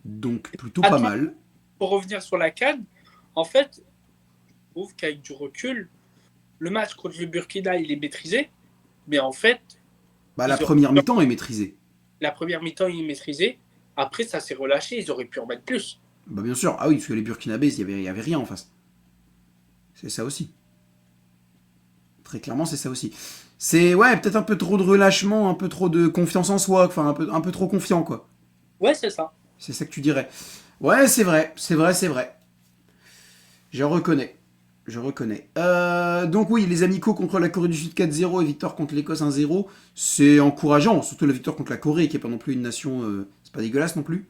Donc, plutôt pas Attends, mal. pour revenir sur la Cannes, en fait, je trouve qu'avec du recul, le match contre le Burkina, il est maîtrisé. Mais en fait, Bah, la ils première auraient mi-temps est maîtrisée. la première mi-temps, il est maîtrisé. Après, ça s'est relâché, ils auraient pu en mettre plus. Bah, bien sûr. Ah oui, parce que les Burkinabés, il y avait rien en face. C'est ça aussi. Très clairement, c'est ça aussi. C'est, ouais, peut-être un peu trop de relâchement, un peu trop de confiance en soi, enfin, un peu trop confiant, quoi. Ouais, c'est ça. C'est ça que tu dirais. Ouais, c'est vrai. Je reconnais. Donc oui, les amicaux contre la Corée du Sud 4-0 et victoire contre l'Écosse 1-0, c'est encourageant, surtout la victoire contre la Corée, qui est pas non plus une nation, c'est pas dégueulasse non plus.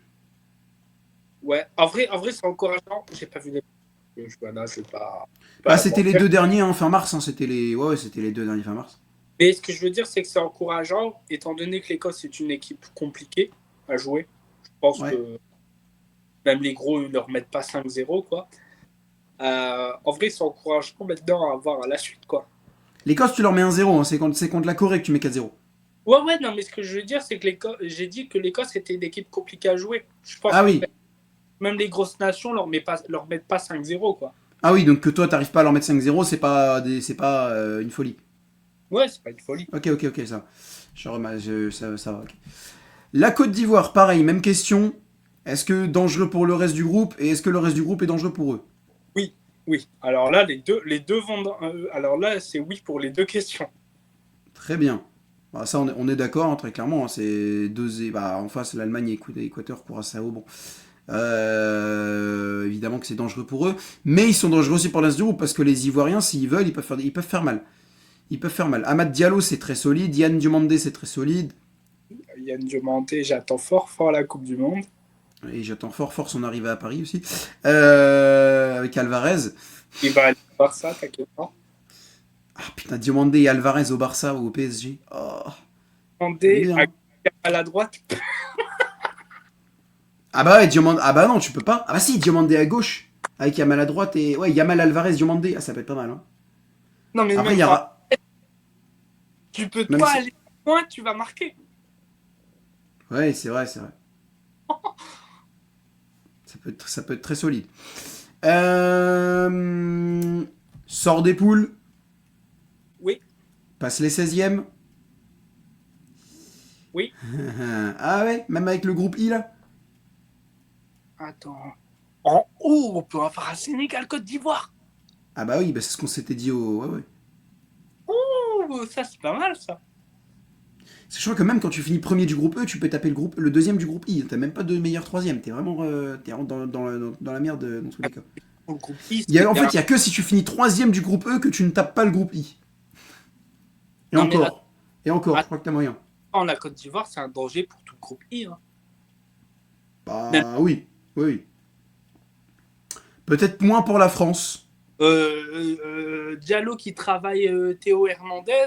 Ouais, en vrai c'est encourageant. J'ai pas vu les Joanna, c'est pas Bah la c'était les mentir. deux derniers, hein, fin mars, hein, ouais, c'était les deux derniers fin mars. Mais ce que je veux dire, c'est que c'est encourageant, étant donné que l'Écosse est une équipe compliquée à jouer. Je pense Ouais. que même les gros, ils ne leur mettent pas 5-0, quoi. En vrai, c'est encourageant maintenant à voir à la suite, quoi. L'Écosse, tu leur mets 1-0, hein, c'est contre la Corée que tu mets 4-0. Ouais, non, mais ce que je veux dire, c'est que j'ai dit que l'Écosse était une équipe compliquée à jouer. Je pense Ah que oui. même les grosses nations leur mettent pas 5-0, quoi. Ah oui, donc que toi, t'arrives pas à leur mettre 5-0, c'est pas une folie. Ouais, c'est pas une folie. Ok, ça. Ça va, ok. La Côte d'Ivoire, pareil, même question. Est-ce que dangereux pour le reste du groupe et est-ce que le reste du groupe est dangereux pour eux? Oui, oui. Alors là, les deux vont alors là, c'est oui pour les deux questions. Très bien. Bah, ça, on est d'accord, hein, très clairement. Hein, c'est deux. Bah, en face, l'Allemagne, Équateur, Curaçao. Bon. Évidemment que c'est dangereux pour eux. Mais ils sont dangereux aussi pour le reste du groupe parce que les Ivoiriens, s'ils veulent, ils peuvent faire mal. Ils peuvent faire mal. Amad Diallo, c'est très solide. Yann Diomandé, c'est très solide. Yann Diomandé, j'attends fort la Coupe du Monde. Et j'attends fort son arrivée à Paris aussi. Avec Alvarez. Il va aller voir ça, t'inquiète pas. Ah putain, Diomandé et Alvarez au Barça ou au PSG. Oh, ça fait Diomandé bien. Hein. à la droite. Ah bah ouais, Diomandé. Ah bah non, tu peux pas. Ah bah si, Diomandé à gauche. Avec Yamal à droite et. Ouais, Yamal Alvarez, Diomandé. Ah, ça peut être pas mal. Hein. Non, mais Après, même il y pas. aura. Tu peux Même pas si. aller loin, tu vas marquer. Ouais, c'est vrai, c'est vrai. Ça peut être très solide. Sort des poules. Oui, Passe les 16e. oui. Ah ouais, même avec le groupe I là. Attends. En haut, on peut avoir un Sénégal-Côte d'Ivoire. Ah bah oui, bah c'est ce qu'on s'était dit au. Ouais, ouais. Oh, ça, c'est pas mal, ça. Je crois que même quand tu finis premier du groupe E, tu peux taper le deuxième du groupe I. T'as même pas de meilleur troisième. T'es vraiment dans la merde dans tous les cas. Le groupe I, En fait, il y a que si tu finis troisième du groupe E que tu ne tapes pas le groupe I. Et non, mais encore. Et encore, je crois que t'as moyen. la Côte d'Ivoire, c'est un danger pour tout le groupe I. Hein. Même, Bah oui, oui. Peut-être moins pour la France. Diallo qui travaille Théo Hernandez.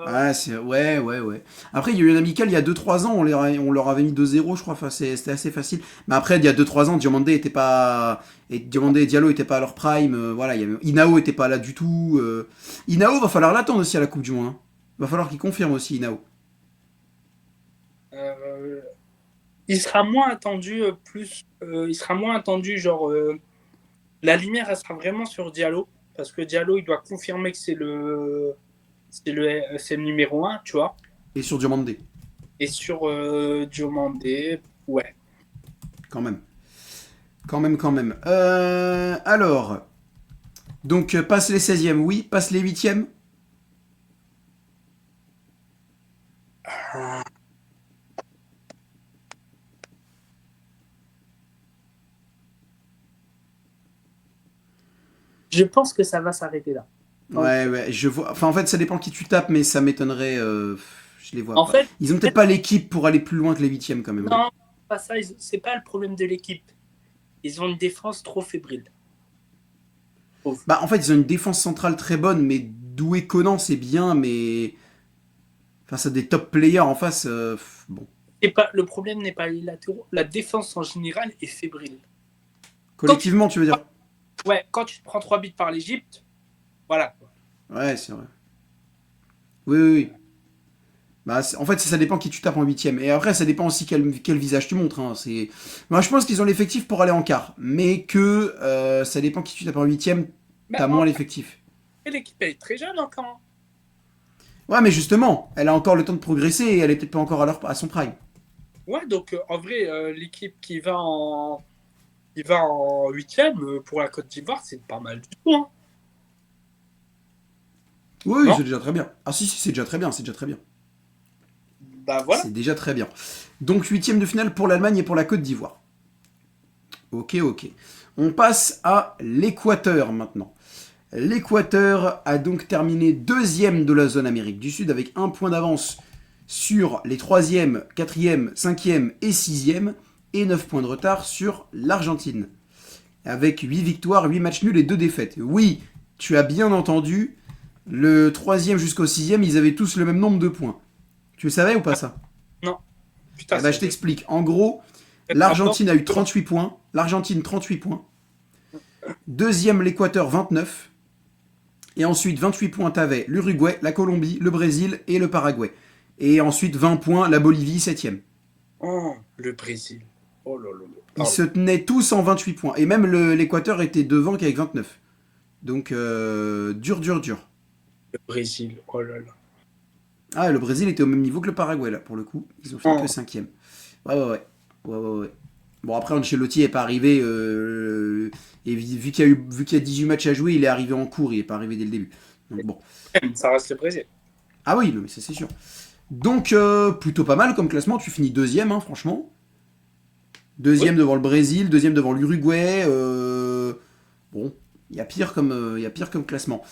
Ah, ouais. Après, il y a eu une amicale il y a 2-3 ans, on leur avait mis 2-0, je crois. Enfin, c'était assez facile. Mais après, il y a 2-3 ans, Diomandé était pas. Et Diomandé et Diallo étaient pas à leur prime. Voilà, Inao était pas là du tout. Inao, va falloir l'attendre aussi à la Coupe du Monde. Hein. Va falloir qu'il confirme aussi, Inao. Il sera moins attendu, il sera moins attendu, genre. La lumière, elle sera vraiment sur Diallo. Parce que Diallo, il doit confirmer que c'est le numéro 1, tu vois. Et sur Diomandé, Et sur Diomandé, ouais. quand même. Quand même. Alors. Donc, passe les 16e, oui. Passe les 8e. Je pense que ça va s'arrêter là. Ouais, je vois. Enfin, en fait, ça dépend qui tu tapes, mais ça m'étonnerait. Je les vois En pas. fait, Ils ont peut-être pas l'équipe pour aller plus loin que les 8e quand même. Hein. non, pas ça. C'est pas le problème de l'équipe. Ils ont une défense trop fébrile. Bah, en fait, ils ont une défense centrale très bonne, mais Doué Conan, c'est bien, mais. Face à des top players en face, bon. Le problème n'est pas les latéraux. La défense en général est fébrile. Collectivement, tu veux dire? Ouais, quand tu te prends 3 buts par l'Égypte, voilà. Ouais, c'est vrai. Oui. Bah, en fait, ça dépend qui tu tapes en 8e. Et après, ça dépend aussi quel visage tu montres. Hein. Moi, je pense qu'ils ont l'effectif pour aller en quart. Mais que ça dépend qui tu tapes en 8e, t'as moins l'effectif. Et l'équipe, elle est très jeune encore. Ouais, mais justement, elle a encore le temps de progresser et elle est peut-être pas encore à son prime. Ouais, donc en vrai, l'équipe qui va en 8e pour la Côte d'Ivoire, c'est pas mal du tout. Hein. Oui, c'est déjà très bien. Ah si, c'est déjà très bien, c'est déjà très bien. Bah voilà. C'est déjà très bien. Donc 8e de finale pour l'Allemagne et pour la Côte d'Ivoire. Ok. On passe à l'Équateur maintenant. L'Équateur a donc terminé 2e de la zone Amérique du Sud avec 1 point d'avance sur les 3e, 4e, 5e et 6e et 9 points de retard sur l'Argentine. Avec 8 victoires, 8 matchs nuls et 2 défaites. Oui, tu as bien entendu, le 3e jusqu'au 6e, ils avaient tous le même nombre de points. Tu le savais ou pas ça? Non. Putain, eh ben, je t'explique. En gros, l'Argentine a eu 38 points. L'Argentine, 38 points. Deuxième, l'Équateur, 29. Et ensuite, 28 points, t'avais l'Uruguay, la Colombie, le Brésil et le Paraguay. Et ensuite, 20 points, la Bolivie, 7e. Oh, le Brésil. Oh là là. Ils se tenaient tous en 28 points. Et même l'Équateur était devant qu'avec 29. Donc, dur. Le Brésil. Oh là là. Ah, le Brésil était au même niveau que le Paraguay, là, pour le coup. Ils ont fini que 5e. Ouais. Bon, après, Ancelotti n'est pas arrivé. Et vu qu'il y a 18 matchs à jouer, il est arrivé en cours. Il n'est pas arrivé dès le début. Donc, bon. Ça reste le Brésil. Ah oui, mais ça, c'est sûr. Donc, plutôt pas mal comme classement. Tu finis 2e, hein, franchement. 2e devant le Brésil, 2e devant l'Uruguay. Bon, il y a pire comme classement.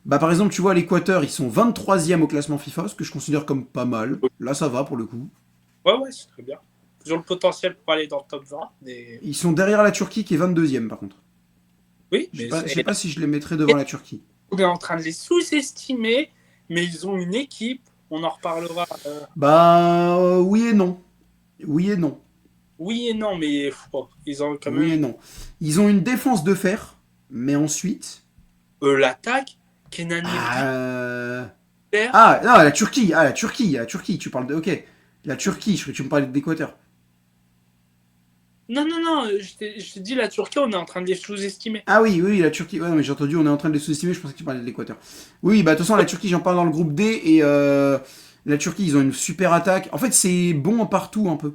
Bah, par exemple, tu vois, l'Équateur, ils sont 23e au classement FIFA, ce que je considère comme pas mal. Là, ça va pour le coup. Ouais, c'est très bien. Ils ont le potentiel pour aller dans le top 20. Mais... Ils sont derrière la Turquie qui est 22e, par contre. Oui, je sais pas si je les mettrais devant la Turquie. On est en train de les sous-estimer, mais ils ont une équipe. On en reparlera. Bah, oui et non. Oui et non, mais ils ont quand même. Oui et non. Ils ont une défense de fer, mais ensuite. L'attaque, Kenan Ah, non, la Turquie. Tu parles de. Ok. La Turquie, je crois que tu me parlais de l'Équateur. Non, je t'ai dit la Turquie, on est en train de les sous-estimer. Ah oui, la Turquie. Ouais, non, mais j'ai entendu, on est en train de les sous-estimer, je pensais que tu parlais de l'Équateur. Oui, bah de toute façon, la Turquie, j'en parle dans le groupe D, et la Turquie, ils ont une super attaque. En fait, c'est bon partout, un peu.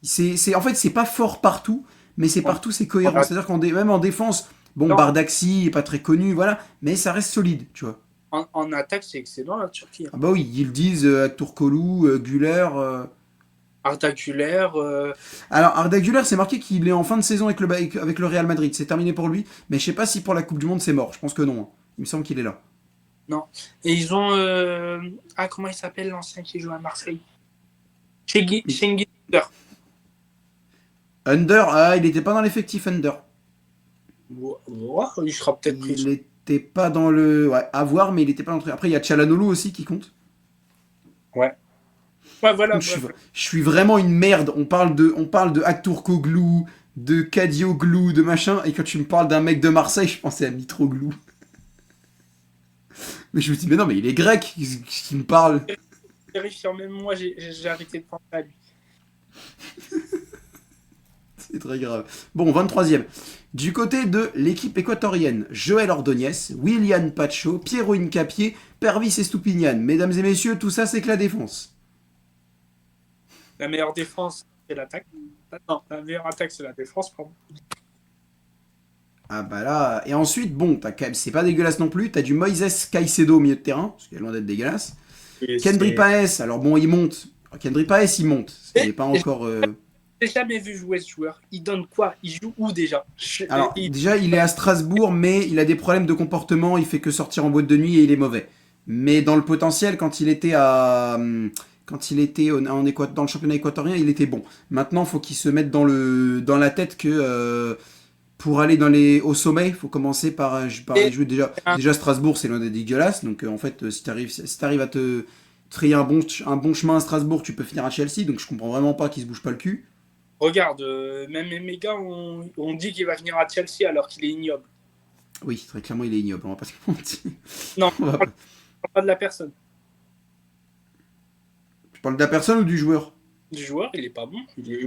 En fait, c'est pas fort partout, mais c'est partout, c'est cohérent. C'est-à-dire même en défense, bon, Bardaxi est pas très connu, voilà, mais ça reste solide, tu vois. En attaque, c'est excellent, la Turquie. Ah bah oui, Yildiz, Turkoglu, Güler... Arda Güler. Alors, Arda Güler, c'est marqué qu'il est en fin de saison avec le Real Madrid. C'est terminé pour lui. Mais je sais pas si pour la Coupe du Monde, c'est mort. Je pense que non. Hein. Il me semble qu'il est là. Non. Et ils ont... comment il s'appelle l'ancien qui joue à Marseille? Schengen Under. Under, il n'était pas dans l'effectif Under. Il sera peut-être pris. Il n'était pas dans le... Ouais, à voir, mais il n'était pas dans le... Après, il y a Çalhanoğlu aussi qui compte. Ouais. Ouais, voilà. Je suis vraiment une merde. On parle de Akturkoglu, de Kadioglu, de machin, et quand tu me parles d'un mec de Marseille, je pensais à Mitroglou. Mais je me dis, mais non, mais il est grec, qui me parle. Vérifiant, même moi, j'ai arrêté de penser à lui. C'est très grave. Bon, 23e. Du côté de l'équipe équatorienne, Joël Ordóñez, Willian Pacho, Piero Hincapié, Pervis Estupiñán. Mesdames et messieurs, tout ça, c'est que la défense. La meilleure défense, c'est l'attaque. Non, la meilleure attaque, c'est la défense, pardon. Ah bah là... Et ensuite, bon, c'est pas dégueulasse non plus. T'as du Moises Caicedo au milieu de terrain, parce qu'il est loin d'être dégueulasse. Kendry Paes, alors bon, il monte. Kendry Paes, il monte. Il n'est pas encore... J'ai jamais vu jouer ce joueur. Il donne quoi? Il joue où déjà? Alors, déjà, il est à Strasbourg, mais il a des problèmes de comportement. Il fait que sortir en boîte de nuit et il est mauvais. Mais dans le potentiel, quand il était dans le championnat équatorien, il était bon. Maintenant, il faut qu'il se mette dans la tête que pour aller au sommet, il faut commencer par jouer déjà Strasbourg, c'est l'un des dégueulasses. Donc en fait, si t'arrives à te trier un bon chemin à Strasbourg, tu peux finir à Chelsea. Donc je comprends vraiment pas qu'il se bouge pas le cul. Regarde, même mes gars, on dit qu'il va venir à Chelsea alors qu'il est ignoble. Oui, très clairement, il est ignoble, on va pas se mentir. Non, on parle pas de la personne. Tu parles de la personne ou du joueur? Du joueur, il est pas bon.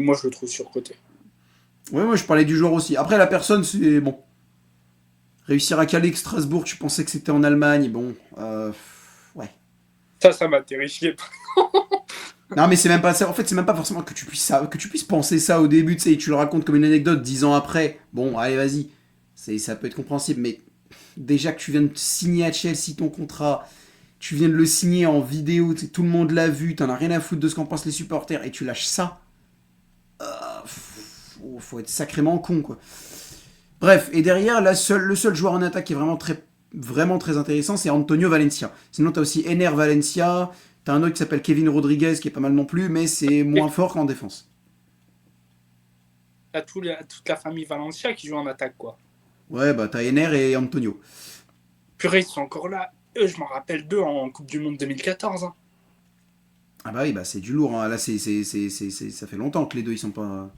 Moi, je le trouve surcoté. Ouais, moi, je parlais du joueur aussi. Après, la personne, c'est bon. Réussir à caler que Strasbourg, tu pensais que c'était en Allemagne, bon, ouais. Ça m'a terrifié. Non, mais c'est même pas ça. En fait, c'est même pas forcément que tu puisses penser ça au début, tu sais, et tu le racontes comme une anecdote 10 ans après. Bon, allez, vas-y. Ça peut être compréhensible, mais déjà que tu viens de signer à Chelsea ton contrat, tu viens de le signer en vidéo, tout le monde l'a vu, t'en as rien à foutre de ce qu'en pensent les supporters, et tu lâches ça. Faut être sacrément con, quoi. Bref, et derrière, le seul joueur en attaque qui est vraiment très intéressant, c'est Antonio Valencia. Sinon, t'as aussi Ener Valencia. T'as un autre qui s'appelle Kevin Rodriguez, qui est pas mal non plus, mais c'est moins fort qu'en défense. T'as toute la famille Valencia qui joue en attaque, quoi. Ouais, bah t'as Ener et Antonio. Purée, ils sont encore là. Eux, je m'en rappelle d'eux en Coupe du Monde 2014. Hein. Ah bah oui, bah c'est du lourd. Hein. Là, ça fait longtemps que les deux, ils sont pas...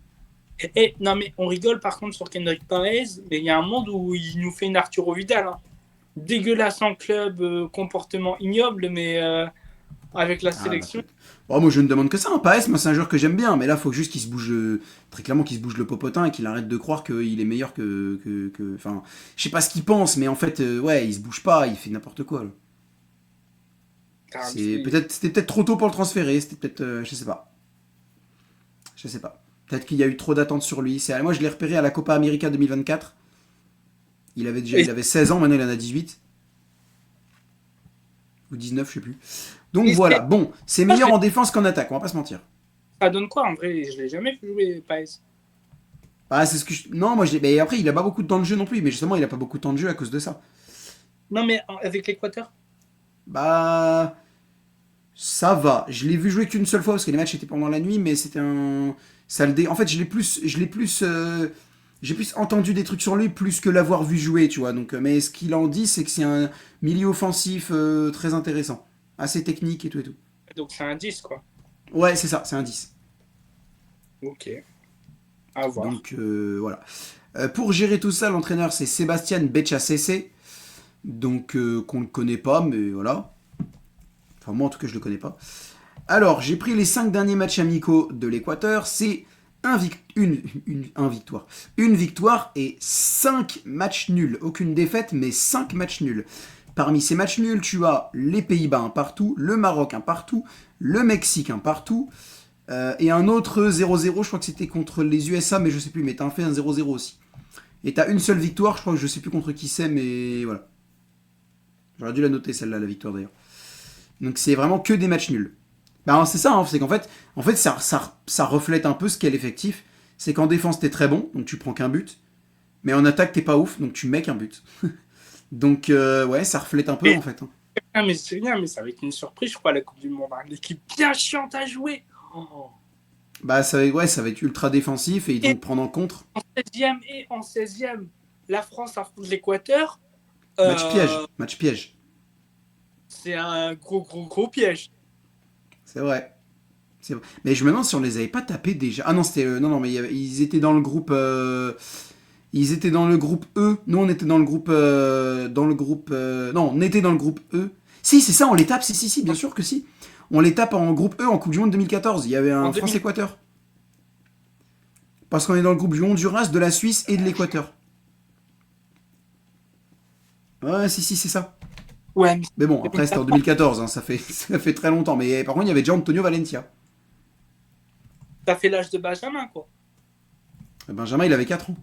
Non, mais on rigole par contre sur Kendrick Perez, mais il y a un monde où il nous fait une Arturo Vidal. Hein. Dégueulasse en club, comportement ignoble, mais avec la Ah bah sélection. peut-être. Bon, moi je ne demande que ça, hein. Paes, moi c'est un joueur que j'aime bien, mais là faut juste qu'il se bouge, très clairement qu'il se bouge le popotin et qu'il arrête de croire qu'il est meilleur Enfin, je sais pas ce qu'il pense, mais en fait, ouais, il se bouge pas, il fait n'importe quoi, là. C'était peut-être trop tôt pour le transférer, c'était peut-être, je sais pas. Je sais pas. Peut-être qu'il y a eu trop d'attentes sur lui. Moi je l'ai repéré à la Copa América 2024. Et, Il avait 16 ans, maintenant il en a 18. Ou 19, je sais plus. Donc et voilà, bon, c'est ça, meilleur en défense qu'en attaque, on va pas se mentir. ça donne quoi en vrai? Je l'ai jamais vu jouer, Paes. Ah, c'est ce que je... Non, moi, mais après, il a pas beaucoup de temps de jeu non plus, mais justement, il a pas beaucoup de temps de jeu à cause de ça. Non, mais avec l'Équateur? Bah, ça va. Je l'ai vu jouer qu'une seule fois parce que les matchs étaient pendant la nuit, mais c'était un... En fait, j'ai plus entendu des trucs sur lui plus que l'avoir vu jouer, tu vois. Donc, mais ce qu'il en dit, c'est que c'est un milieu offensif très intéressant. Assez technique et tout et tout. Donc c'est un 10, quoi. Ouais, c'est ça, c'est un 10. Ok, à voir. Donc, voilà. Pour gérer tout ça, l'entraîneur, c'est Sébastien Becasese. Donc, qu'on ne connaît pas, mais voilà. Enfin, moi, en tout cas, je le connais pas. Alors, j'ai pris les 5 derniers matchs amicaux de l'Équateur. C'est un victoire. Une victoire et 5 matchs nuls. Aucune défaite, mais 5 matchs nuls. Parmi ces matchs nuls, tu as les Pays-Bas un partout, le Maroc un partout, le Mexique un partout, et un autre 0-0, je crois que c'était contre les USA, mais je sais plus, mais t'as fait un 0-0 aussi. Et t'as une seule victoire, je crois que je sais plus contre qui c'est, mais voilà. J'aurais dû la noter celle-là, la victoire d'ailleurs. Donc c'est vraiment que des matchs nuls. Ben, c'est ça, hein, c'est qu'en fait ça reflète un peu ce qu'est l'effectif. C'est qu'en défense t'es très bon, donc tu prends qu'un but. Mais en attaque t'es pas ouf, donc tu mets qu'un but. Donc ouais, ça reflète un peu Et, en fait, hein. mais c'est bien, mais ça va être une surprise, je crois, à la Coupe du Monde. Hein. L'équipe bien chiante à jouer. Oh. Bah ouais, ça va être ultra défensif et ils vont Et te prendre en contre. en 16e, la France affronte l'Équateur. Match Euh, piège, match piège. c'est un gros piège. C'est vrai. C'est vrai. Mais je me demande si on les avait pas tapés déjà. Ah non, c'était non non mais ils étaient dans le groupe ils étaient dans le groupe E. Nous on était dans le groupe non, on était dans le groupe E. Si, c'est ça, on les tape. Si, bien sûr que si. On les tape en groupe E en Coupe du Monde 2014. Il y avait En un 2000. France-Équateur. Parce qu'on est dans le groupe du Honduras, de la Suisse et de l'Équateur. Ouais, si, c'est ça. Ouais, mais Mais bon, après c'était en 2014, 2014, hein, ça fait très longtemps. Mais par contre, il y avait déjà Antonio Valencia. ça fait l'âge de Benjamin, quoi. Benjamin, il avait 4 ans.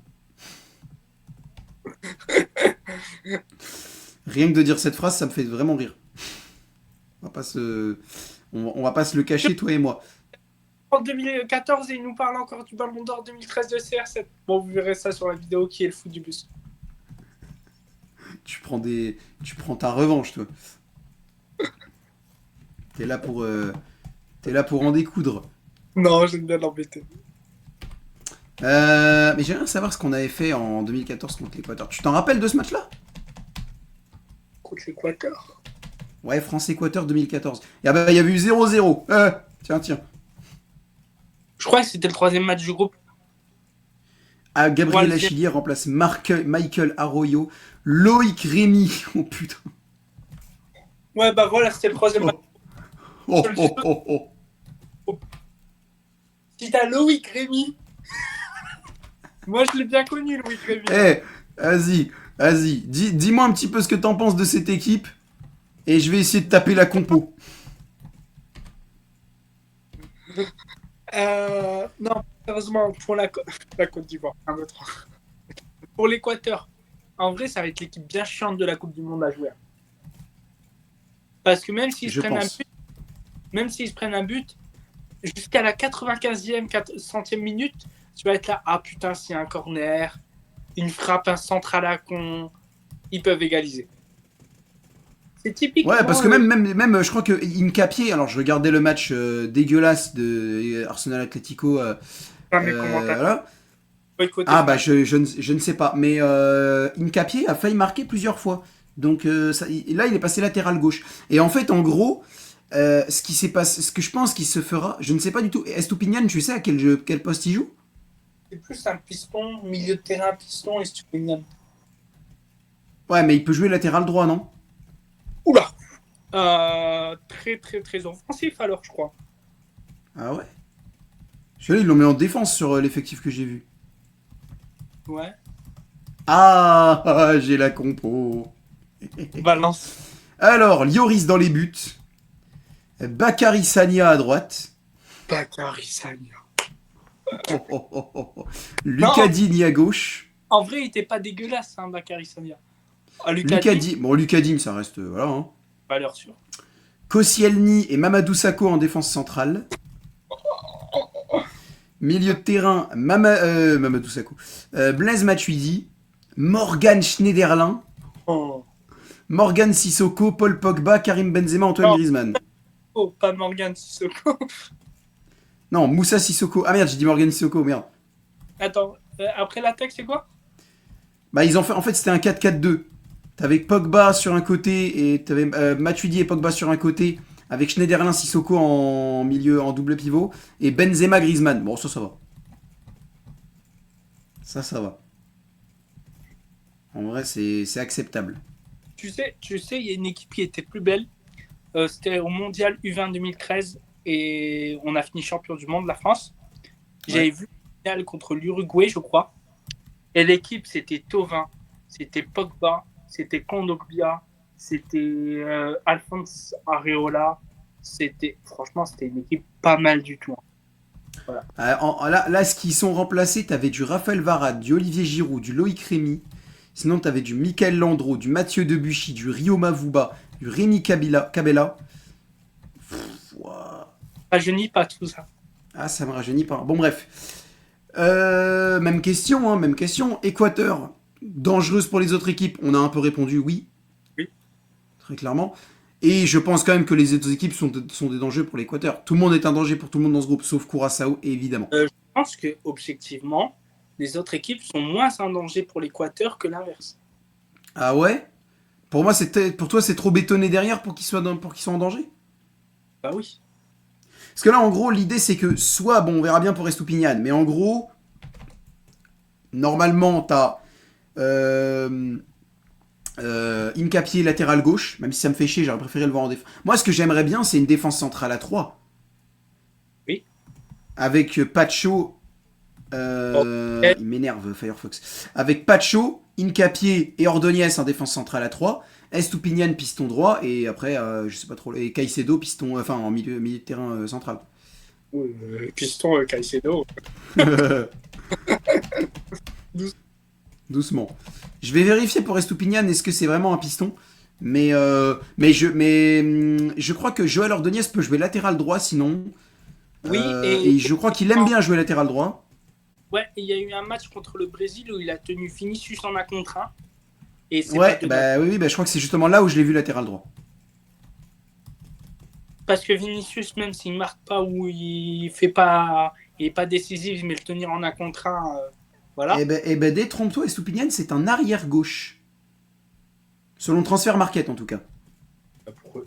Rien que de dire cette phrase, ça me fait vraiment rire. On va pas se, on va pas se le cacher, toi et moi. En 2014, et il nous parle encore du Ballon d'Or 2013 de CR7. Bon, vous verrez ça sur la vidéo qui est le fou du bus. Tu prends ta revanche, toi. T'es là pour, t'es là pour en découdre. Non, j'aime bien l'embêter. Mais j'aimerais savoir ce qu'on avait fait en 2014 contre l'Équateur. Tu t'en rappelles de ce match-là? Contre l'Équateur. Ouais, France-Équateur 2014. Et ah bah, il y avait eu 0-0. Tiens. Je crois que c'était le troisième match du groupe. Ah, Gabriel Ouais, Achillier remplace Michael Arroyo. Loïc Rémy. Oh putain. ouais, bah voilà, c'était le troisième match. Oh. Si t'as Loïc Rémy. Moi, je l'ai bien connu, Loïc Rémy. Eh, vas-y. Dis-moi un petit peu ce que t'en penses de cette équipe. Et je vais essayer de taper la compo. Non, sérieusement, pour la Côte d'Ivoire, un autre. Pour l'Équateur, en vrai, ça va être l'équipe bien chiante de la Coupe du Monde à jouer. Parce que Je pense. même s'ils se prennent un but, jusqu'à la 95e, 100e minute, tu vas être là, ah putain, s'il y a un corner, une frappe, un centre à la con, ils peuvent égaliser. C'est typiquement. Ouais, parce que même je crois que Incapié, alors je regardais le match dégueulasse de Arsenal Atlético. Mes commentaires. Voilà. Boycotter. Bah je ne sais pas. Mais Incapié a failli marquer plusieurs fois. Donc là, il est passé latéral gauche. Et en fait, en gros, ce qui s'est passé, ce que je pense qu'il se fera, je ne sais pas du tout. Estupinian, tu sais à quel poste il joue? C'est plus un piston, milieu de terrain, piston et Stupinian. Ouais, mais il peut jouer latéral droit, non? Oula. Très, très, très offensif, alors, je crois. Ah ouais? Celui-là, ils l'ont mis en défense sur l'effectif que j'ai vu. Ouais. Ah, j'ai la compo. Balance. Alors, Lloris dans les buts. Bakary Sagna à droite. Bakary Sagna. Oh, oh, oh, oh, oh. Lucas Non, Digne à gauche. en vrai, il était pas dégueulasse, hein, Bakary Sagna. Ah, Lucas Lucas Digne, Digne, bon, Lucas Digne, ça reste. Voilà. Hein. valeur sûre. Koscielny et Mamadou Sakho en défense centrale. Milieu de terrain, Mamadou Sakho. Blaise Matuidi. Morgan Schneiderlin. Oh. Morgan Sissoko, Paul Pogba, Karim Benzema, Antoine Non, Griezmann. oh, pas Morgan Sissoko. Non, Moussa Sissoko. Ah merde, j'ai dit Morgan Sissoko, merde. Attends, après l'attaque, c'est quoi? Bah, ils ont fait. En fait, c'était un 4-4-2. T'avais Pogba sur un côté et t'avais Matuidi et Pogba sur un côté avec Schneiderlin Sissoko en milieu en double pivot et Benzema Griezmann. Bon, ça va. Ça va. En vrai, c'est acceptable. Tu sais, il y a une équipe qui était plus belle. C'était au Mondial U20 2013 et on a fini champion du monde, la France. J'avais Ouais. vu le final contre l'Uruguay, je crois. Et l'équipe, c'était Thauvin, c'était Pogba, c'était Kondogbia, c'était Alphonse Areola. Franchement, c'était une équipe pas mal du tout. Voilà. Là, ce qui sont remplacés, t'avais du Raphaël Varane, du Olivier Giroud, du Loïc Rémy. Sinon, t'avais du Michael Landreau, du Mathieu Debuchy, du Rio Mavuba, du Rémi Cabella. Ouah. Rajeunit pas tout ça. Ah, ça me rajeunit pas. Bon, bref. Même question, hein, même question. Équateur, dangereuse pour les autres équipes. On a un peu répondu oui, Oui. très clairement. Et je pense quand même que les autres équipes sont des dangers pour l'Équateur. Tout le monde est un danger pour tout le monde dans ce groupe, sauf Curaçao, évidemment. Je pense que objectivement, les autres équipes sont moins en danger pour l'Équateur que l'inverse. Ah ouais? Pour toi, c'est trop bétonné derrière pour qu'ils soient en danger? Bah oui. Parce que là, en gros, l'idée, c'est que soit, bon, on verra bien pour Estupinian, mais en gros, normalement, t'as Incapié latéral gauche, même si ça me fait chier, j'aurais préféré le voir en défense. Moi, ce que j'aimerais bien, c'est une défense centrale à 3. Oui. Avec Pacho. Ok. Il m'énerve, Firefox. Avec Pacho, Incapié et Ordonez en défense centrale à 3. Estupinian, piston droit. Et après, je sais pas trop. Et Caicedo, piston. Enfin, en milieu de terrain central. Piston Caicedo. Doucement. Je vais vérifier pour Estupinian, est-ce que c'est vraiment un piston. Mais je crois que Joël Ordonez peut jouer latéral droit sinon. Oui, Et je crois qu'il aime bien jouer latéral droit. ouais, il y a eu un match contre le Brésil où il a tenu Vinicius en un contre un. Et c'est pas Ouais, de bah oui, bah, je crois que c'est justement là où je l'ai vu latéral droit. parce que Vinicius, même s'il marque pas ou il fait pas, il est pas décisif, mais le tenir en un contre un, voilà. Détrompe-toi, Estupinian, c'est un arrière gauche. Selon Transfer Market en tout cas.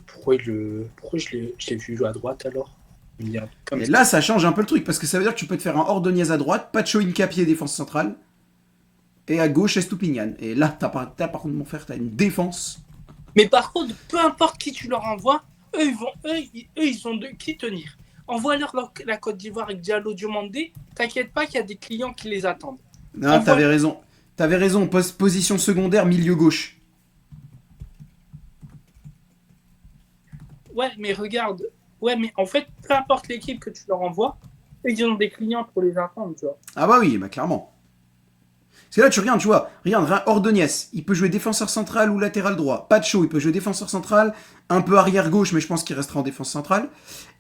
Pourquoi je l'ai vu jouer à droite alors? Il y a comme Et ça. là, ça change un peu le truc parce que ça veut dire que tu peux te faire un Ordonez à droite, Pacho Incapié défense centrale, et à gauche Estupinian. Et là, par contre, mon frère, t'as une défense. Mais par contre, peu importe qui tu leur envoies, ils ont de qui tenir. Envoie-leur la Côte d'Ivoire avec Diallo Diomandé. T'inquiète pas qu'il y a des clients qui les attendent. Non, Envoie. t'avais raison. T'avais raison, position secondaire, milieu gauche. Ouais, mais regarde. Ouais, mais en fait, peu importe l'équipe que tu leur envoies, ils ont des clients pour les attendre, tu vois. Ah bah oui, bah clairement. Parce que là, tu regardes, tu vois, regarde, Ordonez, il peut jouer défenseur central ou latéral droit. Pacho, il peut jouer défenseur central, un peu arrière gauche, mais je pense qu'il restera en défense centrale.